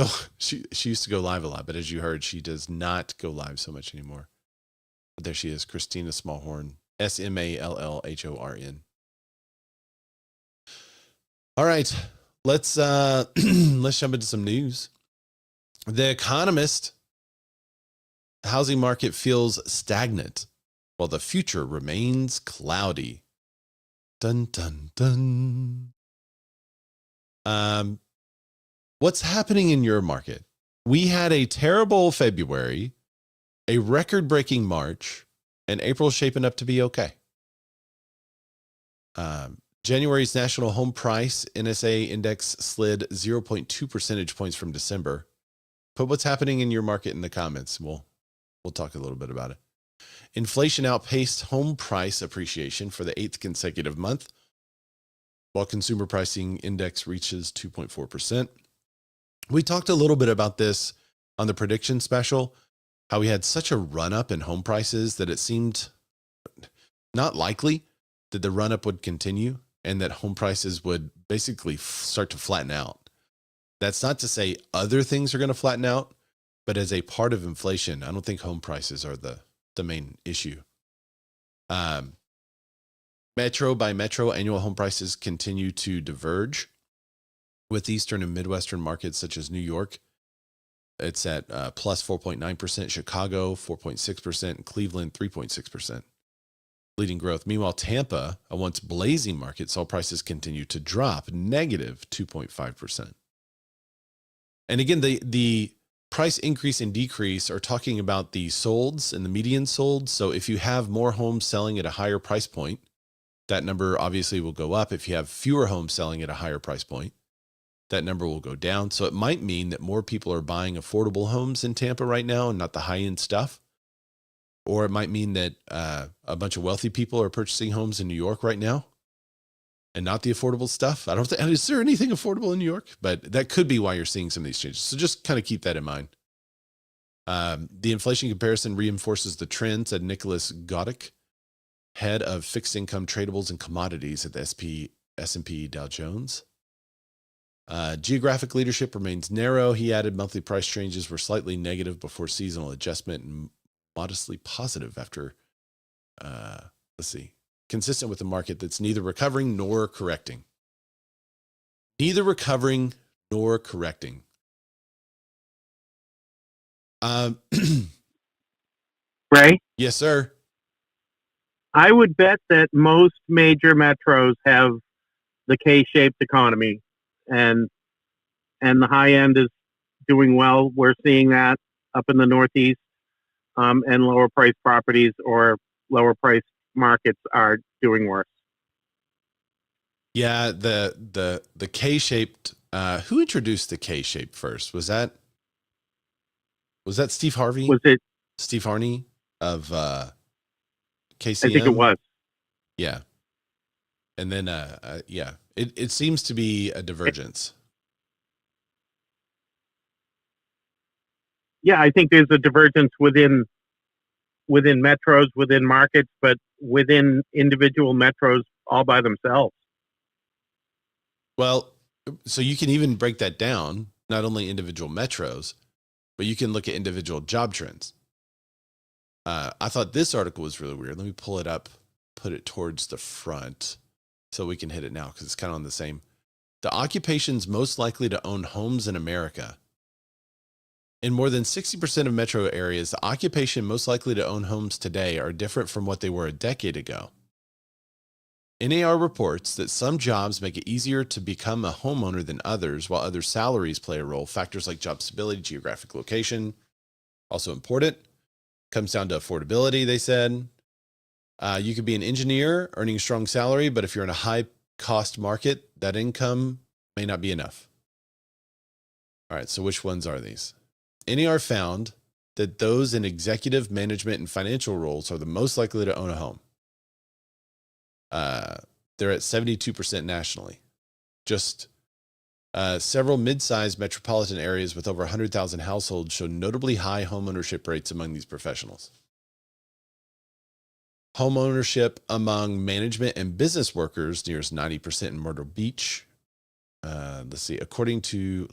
to go live a lot, but as you heard, she does not go live so much anymore. But there she is, Kristina Smallhorn, Smallhorn. All right, let's jump into some news. The Economist: housing market feels stagnant while the future remains cloudy. Dun dun dun. What's happening in your market? We had a terrible February, a record-breaking March, and April's shaping up to be okay. January's national home price NSA index slid 0.2 percentage points from December. Put what's happening in your market in the comments. We'll talk a little bit about it. Inflation outpaced home price appreciation for the 8th consecutive month, while consumer pricing index reaches 2.4%. We talked a little bit about this on the prediction special, how we had such a run up in home prices that it seemed not likely that the run up would continue and that home prices would basically start to flatten out. That's not to say other things are going to flatten out, but as a part of inflation, I don't think home prices are the main issue. Metro by metro, annual home prices continue to diverge, with Eastern and Midwestern markets such as New York. It's at plus 4.9%, Chicago 4.6%, and Cleveland 3.6%. Leading growth. Meanwhile, Tampa, a once blazing market, saw prices continue to drop, negative 2.5%. And again, the price increase and decrease are talking about the solds and the median solds. So if you have more homes selling at a higher price point, that number obviously will go up. If you have fewer homes selling at a higher price point, that number will go down. So it might mean that more people are buying affordable homes in Tampa right now and not the high-end stuff. Or it might mean that a bunch of wealthy people are purchasing homes in New York right now and not the affordable stuff. I don't think, is there anything affordable in New York? But that could be why you're seeing some of these changes. So just kind of keep that in mind. The inflation comparison reinforces the trend, said Nicholas Goddick, head of fixed income tradables and commodities at the S&P Dow Jones. Geographic leadership remains narrow. He added monthly price changes were slightly negative before seasonal adjustment and modestly positive after, consistent with the market that's neither recovering nor correcting. Neither recovering nor correcting. Ray? Yes, sir. I would bet that most major metros have the K-shaped economy, and the high end is doing well. We're seeing that up in the Northeast, and lower priced properties or lower priced markets are doing worse. Yeah, the K-shaped. Who introduced the K-shape first? Was that Steve Harvey? Was it Steve Harney of KCM? I think it was. Yeah. And then it seems to be a divergence. Yeah, I think there's a divergence within metros, within markets, but within individual metros all by themselves. Well, so you can even break that down, not only individual metros, but you can look at individual job trends. I thought this article was really weird. Let me pull it up, put it towards the front so we can hit it now because it's kind of on the same. The occupations most likely to own homes in America. In more than 60% of metro areas, the occupation most likely to own homes today are different from what they were a decade ago. NAR reports that some jobs make it easier to become a homeowner than others, while other salaries play a role. Factors like job stability, geographic location, also important. Comes down to affordability, they said. You could be an engineer earning a strong salary, but if you're in a high cost market, that income may not be enough. All right, so which ones are these? NAR found that those in executive, management, and financial roles are the most likely to own a home. They're at 72% nationally. Just several mid-sized metropolitan areas with over 100,000 households show notably high home ownership rates among these professionals. Home ownership among management and business workers nears 90% in Myrtle Beach. Let's see. According to,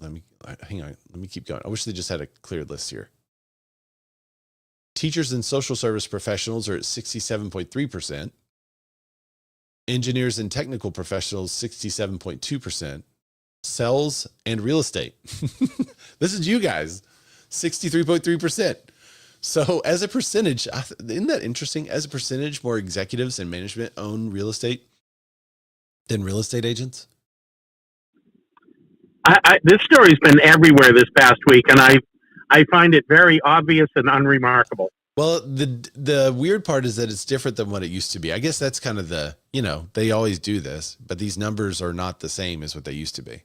hang on. Let me keep going. I wish they just had a clear list here. Teachers and social service professionals are at 67.3%. Engineers and technical professionals, 67.2%. Sales and real estate. This is you guys, 63.3%. So as a percentage, isn't that interesting? As a percentage, more executives and management own real estate than real estate agents. This story's been everywhere this past week, and I find it very obvious and unremarkable. Well, the weird part is that it's different than what it used to be. I guess that's kind of they always do this, but these numbers are not the same as what they used to be.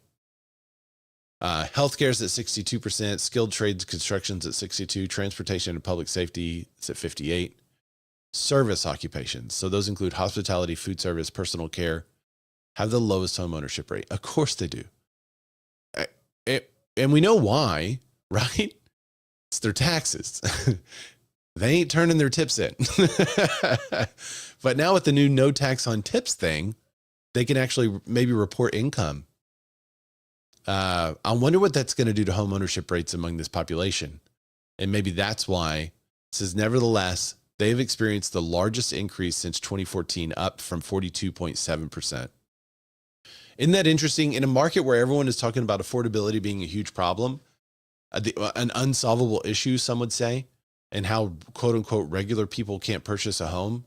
Healthcare is at 62%, skilled trades, construction's at 62%, transportation and public safety is at 58%. Service occupations, so those include hospitality, food service, personal care, have the lowest home ownership rate. Of course they do. And we know why, right? It's their taxes. They ain't turning their tips in. But now with the new no tax on tips thing, they can actually maybe report income. I wonder what that's going to do to home ownership rates among this population. And maybe that's why it says, nevertheless, they've experienced the largest increase since 2014, up from 42.7%. Isn't that interesting? In a market where everyone is talking about affordability being a huge problem, an unsolvable issue, some would say, and how quote unquote regular people can't purchase a home,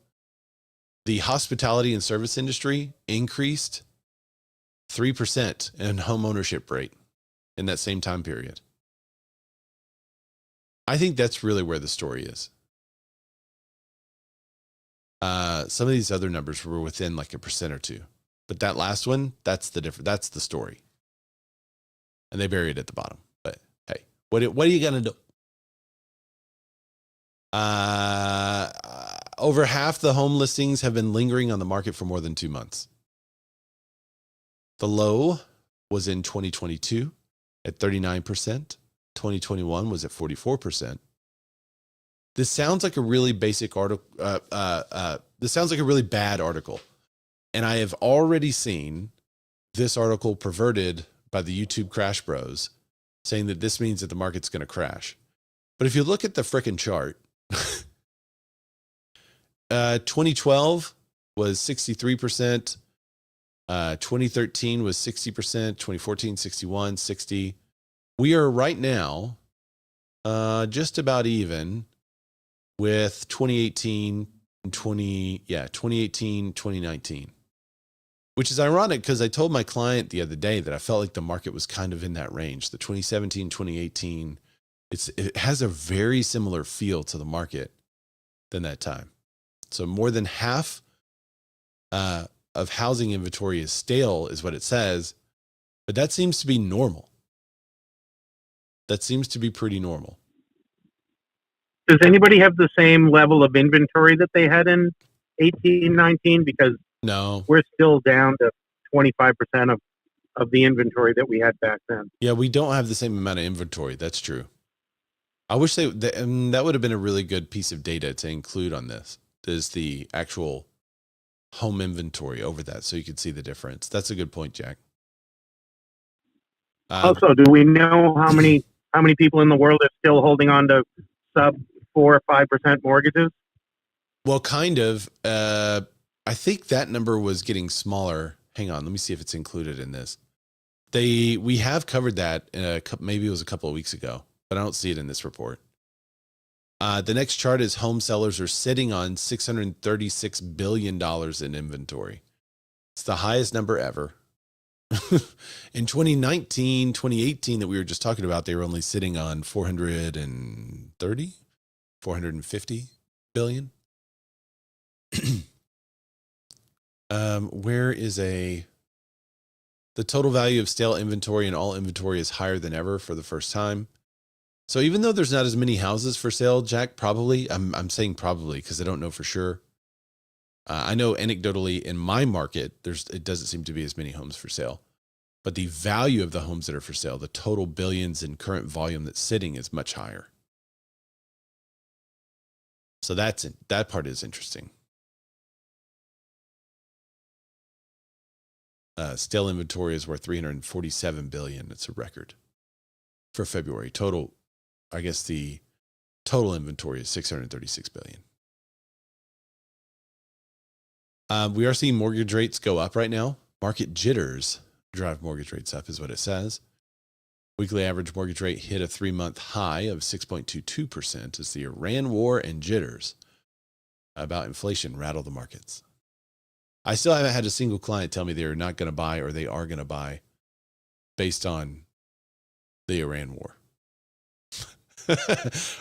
the hospitality and service industry increased 3% in home ownership rate in that same time period. I think that's really where the story is. Some of these other numbers were within like 1% or 2%, but that last one, that's the story. And they bury it at the bottom. But hey, what are you going to do? Over half the home listings have been lingering on the market for more than 2 months. The low was in 2022 at 39%. 2021 was at 44%. This sounds like a really basic article. This sounds like a really bad article. And I have already seen this article perverted by the YouTube Crash Bros saying that this means that the market's going to crash. But if you look at the frickin' chart, 2012 was 63%. 2013 was 60%. 2014, 61, 60. We are right now just about even with 2018 and 2019, which is ironic because I told my client the other day that I felt like the market was kind of in that range. The 2017, 2018, it has a very similar feel to the market than that time. So more than half of housing inventory is stale is what it says, but that seems to be normal. That seems to be pretty normal. Does anybody have the same level of inventory that they had in 18, 19? Because no, we're still down to 25% of the inventory that we had back then. Yeah, we don't have the same amount of inventory. That's true. I wish that would have been a really good piece of data to include on this. Is the actual home inventory over that, so you can see the difference. That's a good point, Jack. Also, do we know how many people in the world are still holding on to sub 4 or 5% mortgages? Well, kind of. I think that number was getting smaller. Hang on, let me see if it's included in this. We have covered that maybe it was a couple of weeks ago, but I don't see it in this report. The next chart is home sellers are sitting on $636 billion in inventory. It's the highest number ever. In 2019, 2018 that we were just talking about, they were only sitting on 450 billion. Where is the total value of stale inventory and all inventory is higher than ever for the first time. So even though there's not as many houses for sale, Jack, probably, I'm saying probably because I don't know for sure. I know anecdotally in my market, it doesn't seem to be as many homes for sale, but the value of the homes that are for sale, the total billions in current volume that's sitting is much higher. So that part is interesting. Stale inventory is worth $347 billion. It's a record for February. Total, I guess the total inventory is $636 billion. We are seeing mortgage rates go up right now. Market jitters drive mortgage rates up is what it says. Weekly average mortgage rate hit a 3-month high of 6.22% as the Iran war and jitters about inflation rattle the markets. I still haven't had a single client tell me they're not going to buy or they are going to buy based on the Iran war.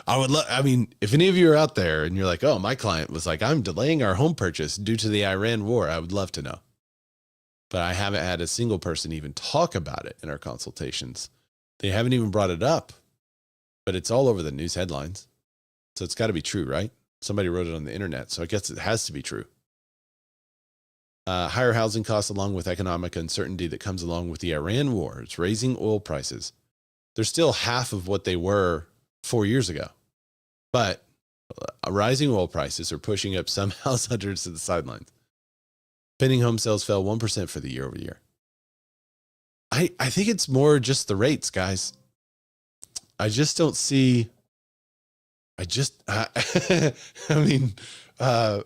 I mean, if any of you are out there and you're like, oh, my client was like, I'm delaying our home purchase due to the Iran war, I would love to know. But I haven't had a single person even talk about it in our consultations. They haven't even brought it up, but it's all over the news headlines. So it's got to be true, right? Somebody wrote it on the internet, so I guess it has to be true. Higher housing costs along with economic uncertainty that comes along with the Iran war. It's raising oil prices. They're still half of what they were 4 years ago. But rising oil prices are pushing up some house hunters to the sidelines. Pending home sales fell 1% for the year over year. I think it's more just the rates, guys. I just don't see. I mean, I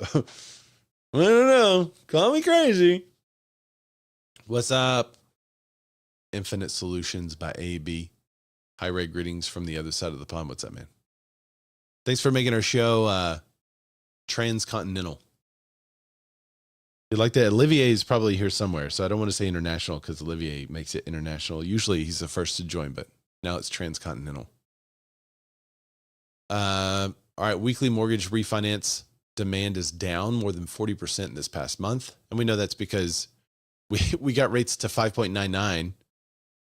don't know. Call me crazy. What's up? Infinite Solutions by AB. High Ray greetings from the other side of the pond. What's up, man? Thanks for making our show transcontinental. You like that? Olivier is probably here somewhere, so I don't want to say international because Olivier makes it international. Usually he's the first to join, but now it's transcontinental. All right, weekly mortgage refinance demand is down more than 40% this past month. And we know that's because we got rates to 5.99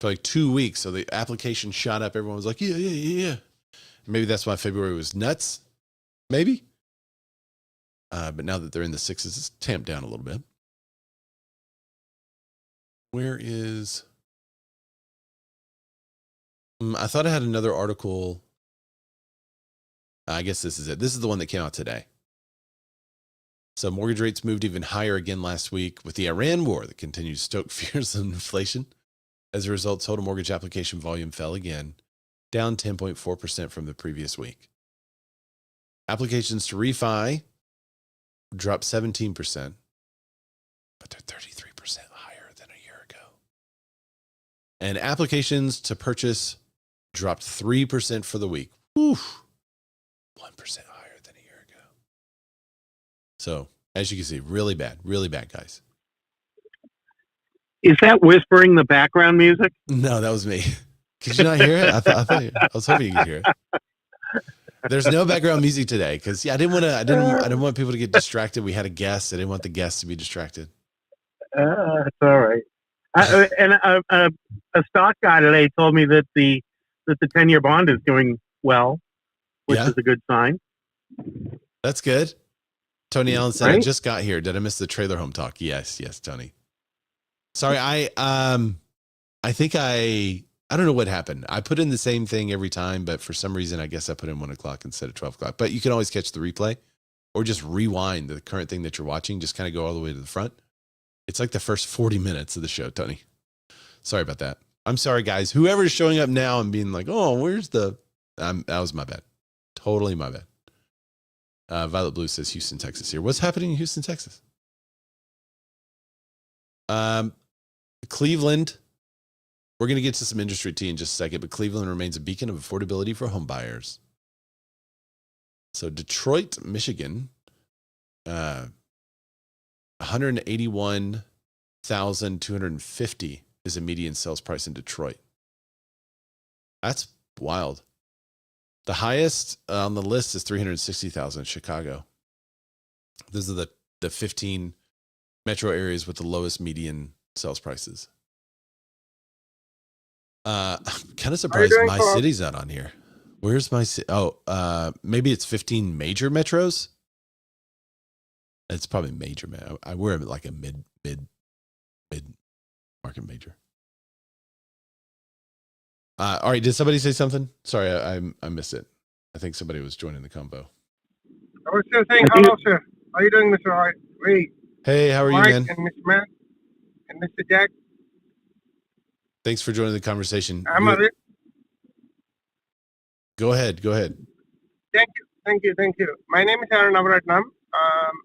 for like 2 weeks. So the application shot up. Everyone was like, yeah. Maybe that's why February was nuts. Maybe. But now that they're in the sixes, it's tamped down a little bit. Where is... I thought I had another article. I guess this is it. This is the one that came out today. So mortgage rates moved even higher again last week with the Iran war that continues to stoke fears of inflation. As a result, total mortgage application volume fell again, down 10.4% from the previous week. Applications to refi dropped 17%, but they're 33% higher than a year ago. And applications to purchase dropped 3% for the week. Oof, 1% higher than a year ago. So, as you can see, really bad, guys. Is that whispering the background music? No, that was me. Could you not hear it? I was hoping you could hear it. There's no background music today because I didn't want people to get distracted. We had a guest. I didn't want the guests to be distracted. It's all right. A stock guy today told me that the 10-year bond is doing well, which is a good sign. That's good. Tony Allen said, I just got here. Did I miss the trailer home talk? Yes, Tony. Sorry, I think I don't know what happened. I put in the same thing every time, but for some reason, I guess I put in 1 o'clock instead of 12 o'clock. But you can always catch the replay or just rewind the current thing that you're watching. Just kind of go all the way to the front. It's like the first 40 minutes of the show, Tony. Sorry about that. I'm sorry, guys. Whoever's showing up now and being like, oh, where's the... that was my bad. Totally my bad. Violet Blue says Houston, Texas here. What's happening in Houston, Texas? Cleveland... We're going to get to some industry tea in just a second, but Cleveland remains a beacon of affordability for home buyers. So Detroit, Michigan, 181,250 is a median sales price in Detroit. That's wild. The highest on the list is 360,000 in Chicago. Those are the 15 metro areas with the lowest median sales prices. I'm kind of surprised my city's not on here. Where's my city? Oh, maybe it's 15 major metros. It's probably major. We're like a mid market major. All right. Did somebody say something? Sorry, I missed it. I think somebody was joining the combo. I was just saying hello, sir. How are you doing, Mr. Ray? Hey, how are Mike you, man? And Mr. Matt and Mr. Jack. Thanks for joining the conversation. Go ahead. Thank you. My name is Aaron Navaratnam.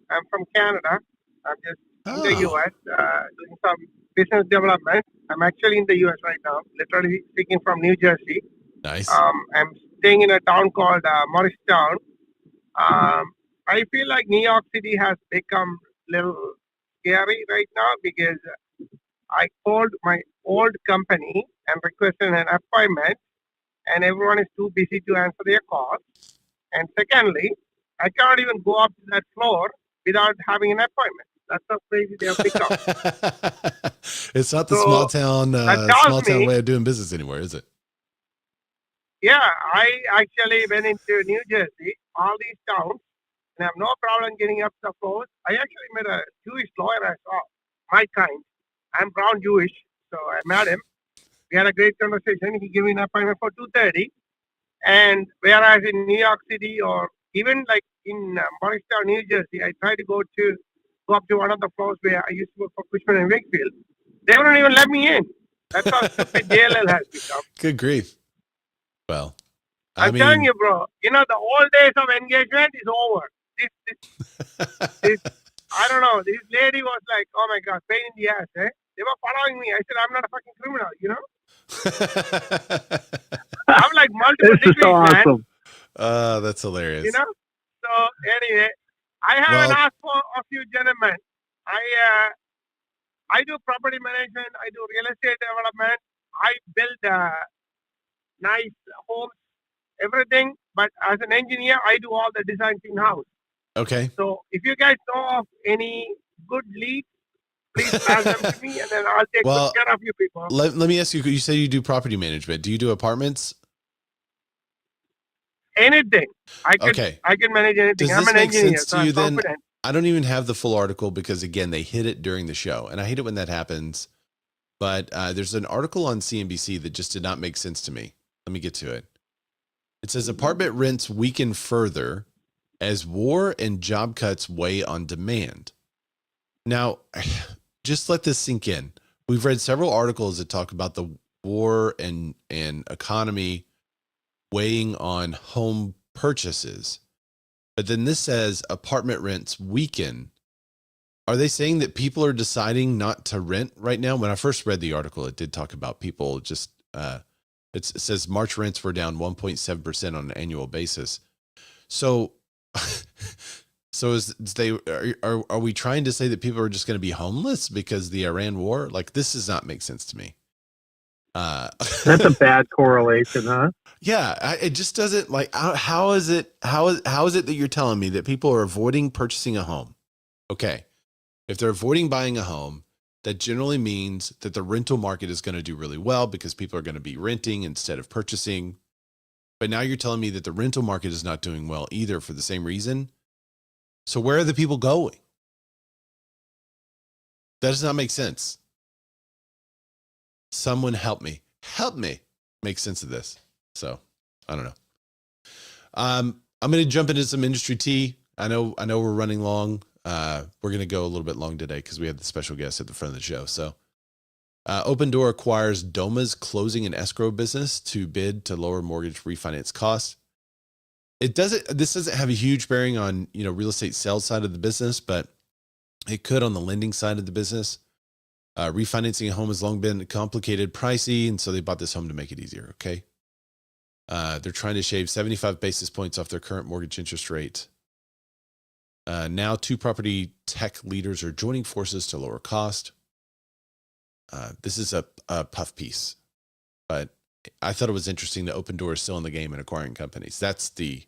I'm from Canada. I'm just in the US doing some business development. I'm actually in the US right now, literally speaking from New Jersey. Nice. I'm staying in a town called Morristown. I feel like New York City has become a little scary right now because I called my old company and requested an appointment, and everyone is too busy to answer their calls. And secondly, I can't even go up to that floor without having an appointment. That's how crazy they have become. It's not the small town way of doing business anymore, is it? Yeah, I actually went into New Jersey, all these towns, and I have no problem getting up the floors. I actually met a Jewish lawyer I saw, my kind. I'm brown Jewish, so I met him. We had a great conversation. He gave me an appointment for 2:30. And whereas in New York City or even like in Morristown, New Jersey, I tried to go up to one of the floors where I used to work for Cushman and Wakefield. They wouldn't even let me in. That's how stupid JLL has become. Good grief. Well, I'm telling you, bro, the old days of engagement is over. This I don't know. This lady was like, oh my God, pain in the ass, eh? They were following me. I said, I'm not a fucking criminal, I'm like multiple degrees, so awesome. Man. That's hilarious. So anyway, I haven't asked for a few gentlemen. I do property management. I do real estate development. I build nice homes, everything. But as an engineer, I do all the designs in-house. Okay. So if you guys know of any good leads, please pass them to me, and then I'll take good care of you people. Let me ask you. You say you do property management. Do you do apartments? Anything. I can manage anything. Does this make sense to you then? I don't even have the full article because, again, they hit it during the show. And I hate it when that happens. But there's an article on CNBC that just did not make sense to me. Let me get to it. It says apartment rents weaken further as war and job cuts weigh on demand. Now, just let this sink in. we've read several articles that talk about the war and economy weighing on home purchases. But then this says apartment rents weaken. Are they saying that people are deciding not to rent right now? When I first read the article, it did talk about people just, it says March rents were down 1.7% on an annual basis. So, are we trying to say that people are just going to be homeless because of the Iran war? Like, this does not make sense to me. That's a bad correlation, huh? Yeah, it just doesn't, like, how is it that you're telling me that people are avoiding purchasing a home? Okay. If they're avoiding buying a home, that generally means that the rental market is going to do really well because people are going to be renting instead of purchasing. But now you're telling me that the rental market is not doing well either for the same reason. So where are the people going? That does not make sense. Someone help me make sense of this. So I don't know. I'm going to jump into some industry tea. I know we're running long. We're going to go a little bit long today because we have the special guest at the front of the show. So Opendoor acquires Doma's closing and escrow business to bid to lower mortgage refinance costs. This doesn't have a huge bearing on, real estate sales side of the business, but it could on the lending side of the business. Refinancing a home has long been complicated, pricey, and so they bought this home to make it easier. Okay. They're trying to shave 75 basis points off their current mortgage interest rate. Now, two property tech leaders are joining forces to lower cost. This is a puff piece, but I thought it was interesting that Opendoor is still in the game and acquiring companies. That's the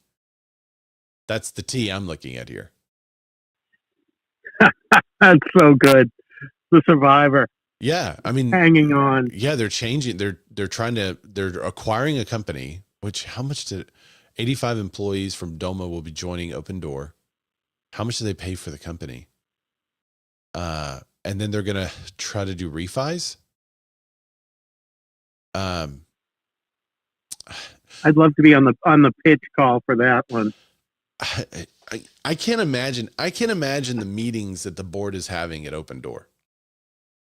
tea I'm looking at here. That's so good. The survivor. Yeah, I mean, hanging on. Yeah, they're changing. They're acquiring a company. Which, how much did 85 employees from Doma will be joining Opendoor? How much do they pay for the company? And then they're going to try to do refis. I'd love to be on the pitch call for that one. I can't imagine the meetings that the board is having at Opendoor,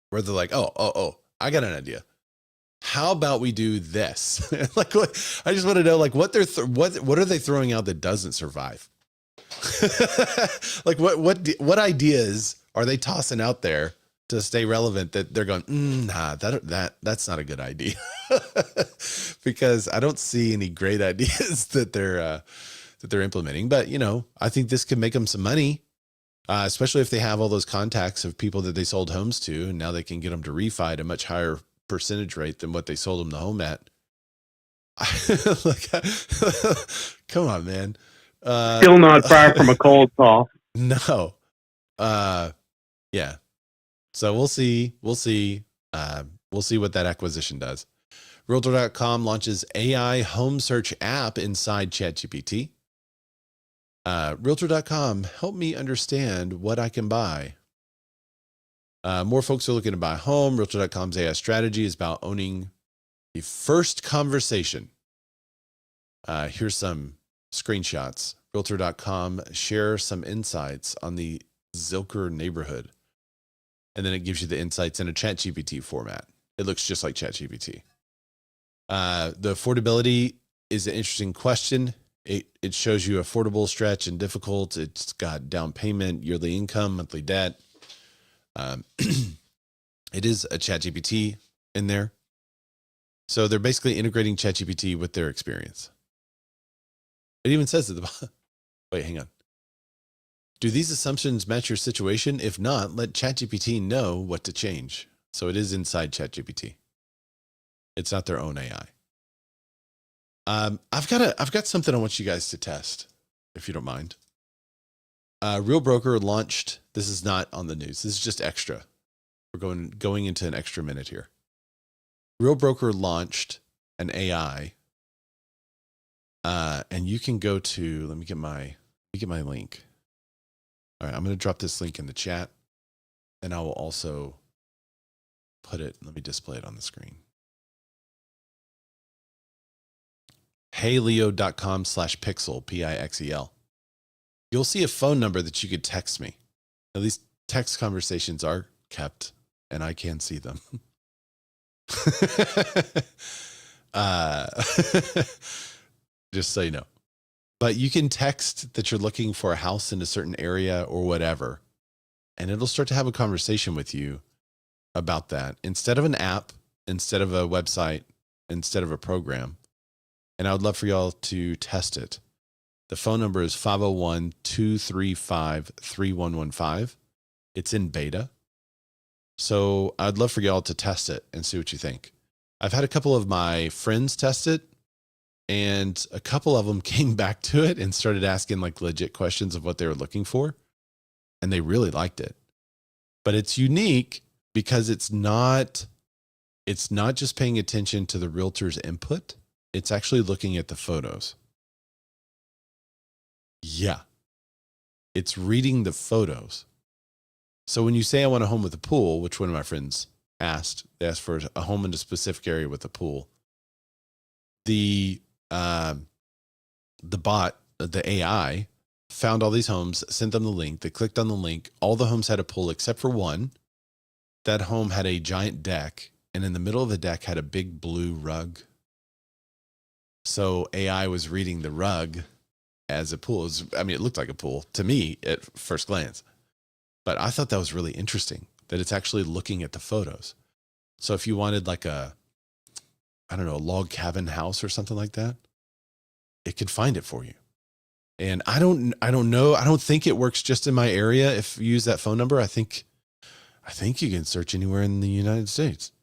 where they're like, oh, I got an idea. How about we do this? Like, what, I just want to know, like, what are they throwing out that doesn't survive? Like, what ideas are they tossing out there to stay relevant that they're going, nah, that's not a good idea. Because I don't see any great ideas that they're implementing. But, I think this could make them some money, especially if they have all those contacts of people that they sold homes to, and now they can get them to refi at a much higher percentage rate than what they sold them the home at. Like, come on, man. Still not far from a cold call. No. Yeah. So we'll see. We'll see what that acquisition does. Realtor.com launches AI home search app inside ChatGPT. Realtor.com, help me understand what I can buy. More folks are looking to buy a home. Realtor.com's AI strategy is about owning the first conversation. Here's some screenshots. Realtor.com share some insights on the Zilker neighborhood. And then it gives you the insights in a ChatGPT format. It looks just like ChatGPT. The affordability is an interesting question. It shows you affordable, stretch, and difficult. It's got down payment, yearly income, monthly debt. It is a ChatGPT in there. So they're basically integrating ChatGPT with their experience. It even says at the bottom, wait, hang on. Do these assumptions match your situation? If not, let ChatGPT know what to change. So it is inside ChatGPT. It's not their own AI. I've got something I want you guys to test, if you don't mind. Real Broker launched, this is not on the news. This is just extra. We're going into an extra minute here. Real Broker launched an AI, and you can go to, let me get my link. All right, I'm going to drop this link in the chat, and I will also let me display it on the screen. heyleo.com/pixel, Pixel. You'll see a phone number that you could text me. Now, these text conversations are kept and I can see them. Just so you know. But you can text that you're looking for a house in a certain area or whatever, and it'll start to have a conversation with you about that instead of an app, instead of a website, instead of a program. And I would love for y'all to test it. The phone number is 501-235-3115. It's in beta. So I'd love for y'all to test it and see what you think. I've had a couple of my friends test it, and a couple of them came back to it and started asking like legit questions of what they were looking for. And they really liked it. But it's unique because it's not just paying attention to the realtor's input. It's actually looking at the photos. Yeah. It's reading the photos. So when you say I want a home with a pool, which one of my friends asked, they asked for a home in a specific area with a pool. The bot, the AI, found all these homes, sent them the link. They clicked on the link. All the homes had a pool except for one. That home had a giant deck, and in the middle of the deck had a big blue rug. So AI was reading the rug as a pool. It looked like a pool to me at first glance. But I thought that was really interesting, that it's actually looking at the photos. So if you wanted like a log cabin house or something like that, it could find it for you. And I don't know. I don't think it works just in my area. If you use that phone number, I think you can search anywhere in the United States.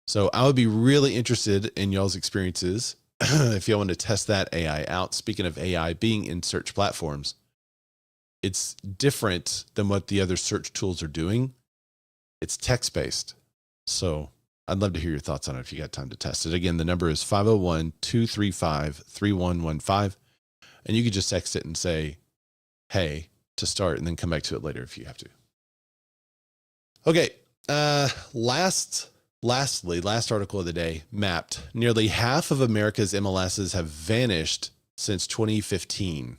So I would be really interested in y'all's experiences if y'all want to test that AI out. Speaking of AI being in search platforms, it's different than what the other search tools are doing. It's text-based. So I'd love to hear your thoughts on it if you got time to test it. Again, the number is 501-235-3115. And you could just text it and say, hey, to start, and then come back to it later if you have to. Okay. Last article of the day, mapped. Nearly half of America's MLSs have vanished since 2015.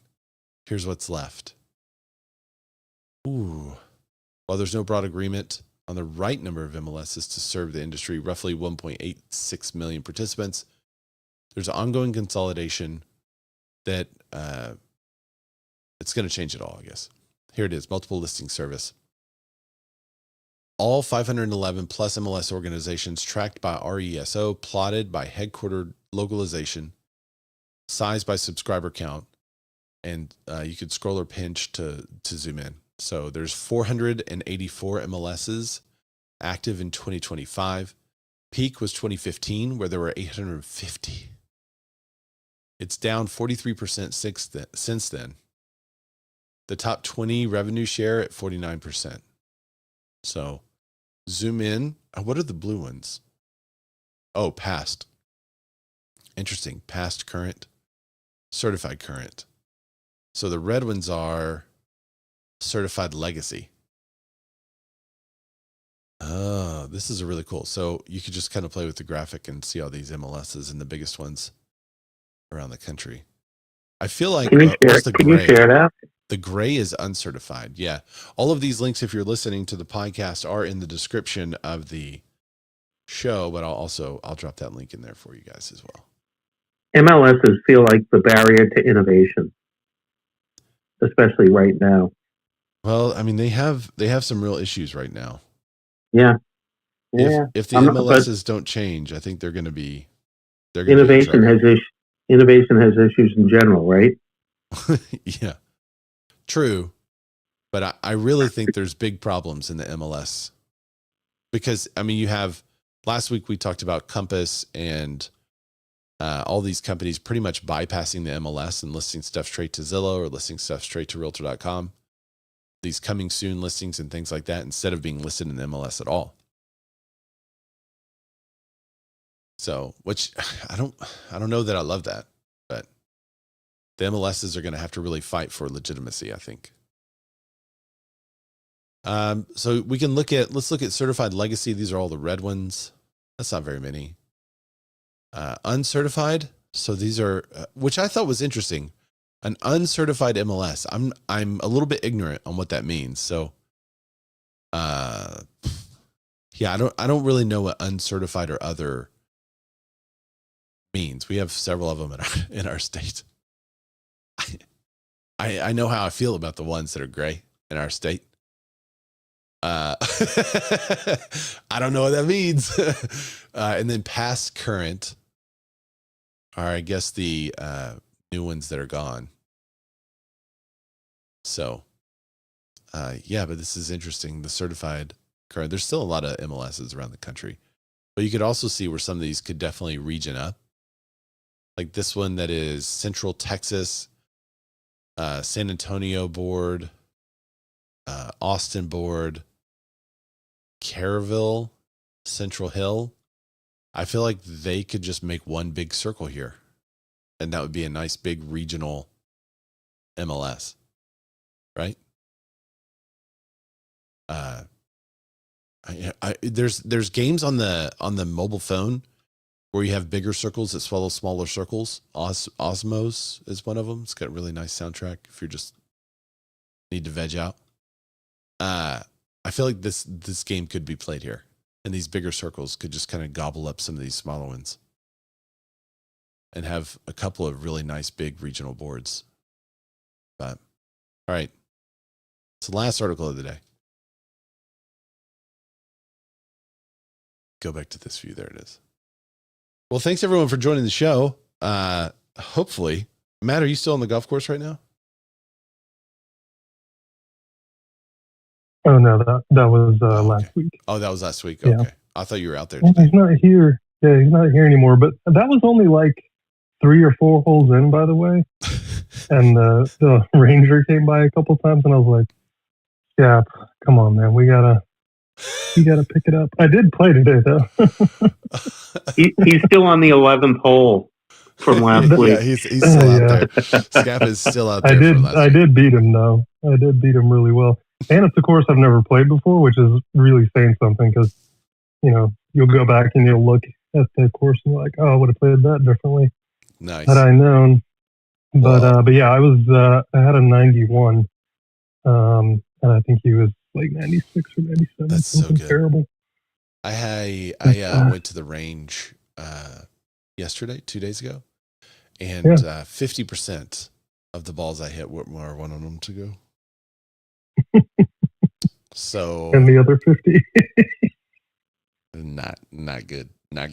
Here's what's left. While there's no broad agreement on the right number of MLSs to serve the industry, roughly 1.86 million participants, there's ongoing consolidation that it's going to change it all, I guess. Here it is, multiple listing service. All 511 plus MLS organizations tracked by RESO, plotted by headquartered localization, size by subscriber count, and you could scroll or pinch to zoom in. So there's 484 MLSs active in 2025. Peak was 2015, where there were 850. It's down 43% since then. The top 20 revenue share at 49%. So zoom in. What are the blue ones? Oh, past. Interesting. Past, current, certified current. So the red ones are certified legacy. Oh, this is really cool. So you could just kind of play with the graphic and see all these MLSs and the biggest ones around the country. I feel like can you share that? The gray is uncertified. Yeah. All of these links, if you're listening to the podcast, are in the description of the show, but I'll drop that link in there for you guys as well. MLSs feel like the barrier to innovation, especially right now. Well, I mean, they have some real issues right now. Yeah. If the MLSs don't change, I think they're going to be. Innovation has issues in general, right? Yeah. True. But I really think there's big problems in the MLS because, I mean, you have, last week we talked about Compass and all these companies pretty much bypassing the MLS and listing stuff straight to Zillow or listing stuff straight to realtor.com. These coming soon listings and things like that, instead of being listed in the MLS at all. So, which I don't know that I love that, but the MLSs are going to have to really fight for legitimacy, I think. So we can let's look at certified legacy. These are all the red ones. That's not very many. Uncertified. So these are, which I thought was interesting. An uncertified MLS. I'm a little bit ignorant on what that means. So, Yeah, I don't really know what uncertified or other means. We have several of them in our state. I know how I feel about the ones that are gray in our state. I don't know what that means. And then past current are, I guess, the new ones that are gone. So, yeah, but this is interesting. The certified current, there's still a lot of MLSs around the country, but you could also see where some of these could definitely region up. Like this one that is Central Texas, San Antonio board, Austin board, Caryville, Central Hill. I feel like they could just make one big circle here, and that would be a nice big regional MLS, right? There's games on the mobile phone where you have bigger circles that swallow smaller circles. Osmos is one of them. It's got a really nice soundtrack if you just need to veg out. I feel like this game could be played here, and these bigger circles could just kind of gobble up some of these smaller ones and have a couple of really nice big regional boards. But all right, it's the last article of the day. Go back to this view. There it is. Well, thanks everyone for joining the show. Hopefully, Matt, are you still on the golf course right now? Oh no, that was last week. Oh, that was last week. Yeah. Okay, I thought you were out there Well, today. he's not here. Yeah, he's not here anymore. But that was only like 3 or 4 holes in, by the way. And the ranger came by a couple times, and I was like, "Yeah, come on, man, you gotta pick it up." I did play today, though. He's still on the 11th hole from last week. Yeah, he's still out there. Scap is still out there. I did beat him, though. I did beat him really well. And it's a course I've never played before, which is really saying something, because, you'll go back and you'll look at the course and you're like, oh, I would have played that differently. Nice. Had I known. But yeah, I had a 91. And I think he was like 96 or 97. That's so good. Terrible. I went to the range yesterday, 2 days ago, and 50% of the balls I hit were where I wanted them to go. So and the other 50, not good, not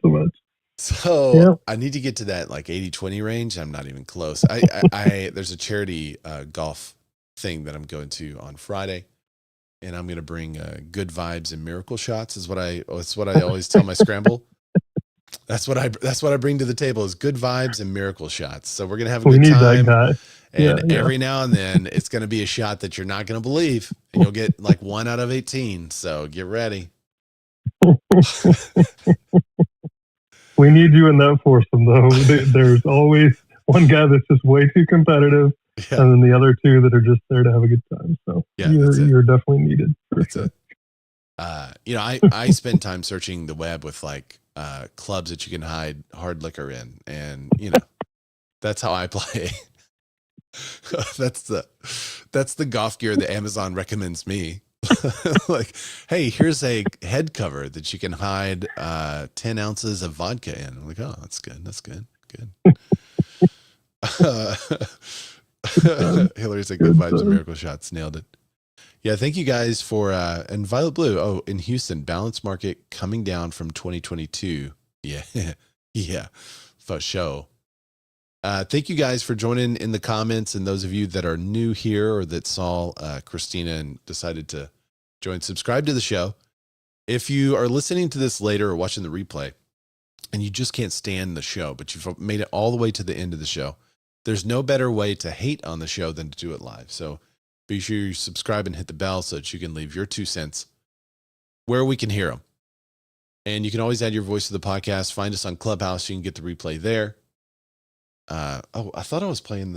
so much. So I need to get to that like 80-20 range. I'm not even close. I there's a charity golf thing that I'm going to on Friday, and I'm going to bring good vibes and miracle shots. Is what I always tell my scramble. That's what I bring to the table is good vibes and miracle shots. So we're going to have a good time. That guy. And every now and then it's going to be a shot that you're not going to believe, and you'll get like 1 out of 18. So get ready. We need you in that foursome, though. There's always one guy that's just way too competitive, and then the other 2 that are just there to have a good time. So you're definitely needed. That's it. I spend time searching the web with like clubs that you can hide hard liquor in, and that's how I play. That's the golf gear that Amazon recommends me. Like, hey, here's a head cover that you can hide 10 ounces of vodka in. I'm like, oh, that's good. Hillary's like, good vibes and miracle shots. Nailed it. Yeah, thank you guys for and Violet Blue. Oh, in Houston, balance market coming down from 2022. Yeah, for sure. Thank you guys for joining in the comments, and those of you that are new here or that saw Kristina and decided to join, subscribe to the show. If you are listening to this later or watching the replay and you just can't stand the show, but you've made it all the way to the end of the show, there's no better way to hate on the show than to do it live. So be sure you subscribe and hit the bell so that you can leave your 2 cents where we can hear them. And you can always add your voice to the podcast. Find us on Clubhouse. You can get the replay there. I thought I was playing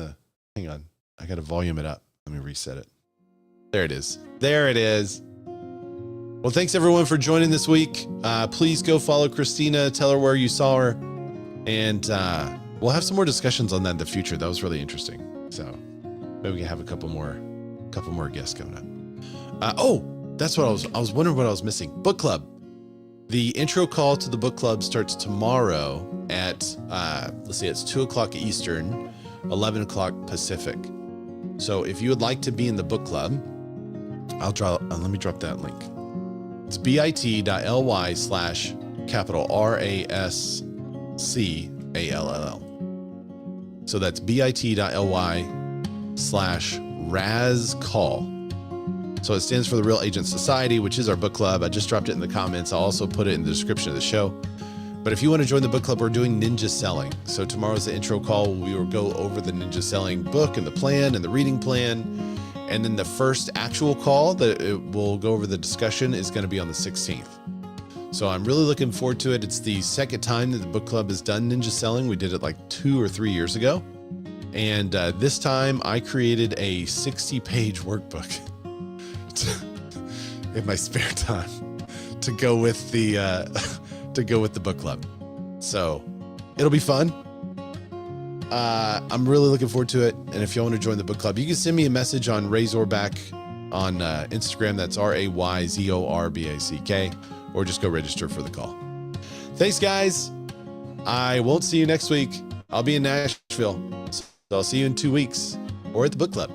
hang on. I got to volume it up. Let me reset it. There it is. Well, thanks everyone for joining this week. Please go follow Kristina. Tell her where you saw her. And we'll have some more discussions on that in the future. That was really interesting. So maybe we can have a couple more guests coming up. That's what I was wondering what I was missing. Book club. The intro call to the book club starts tomorrow at, let's see, it's 2:00 Eastern, 11:00 Pacific. So if you would like to be in the book club, let me drop that link. It's bit.ly/capital RASCALLL. So that's bit.ly/RASCall. So it stands for the Real Agent Society, which is our book club. I just dropped it in the comments. I'll also put it in the description of the show. But if you want to join the book club, we're doing ninja selling. So tomorrow's the intro call. We will go over the ninja selling book and the plan and the reading plan. And then the first actual call that we'll go over the discussion is going to be on the 16th. So I'm really looking forward to it. It's the second time that the book club has done ninja selling. We did it like 2 or 3 years ago. And this time I created a 60-page workbook in my spare time to go with the book club. So it'll be fun. I'm really looking forward to it. And if you want to join the book club, you can send me a message on Razorback on Instagram. That's RAYZORBACK, or just go register for the call. Thanks, guys. I won't see you next week. I'll be in Nashville. So I'll see you in 2 weeks or at the book club.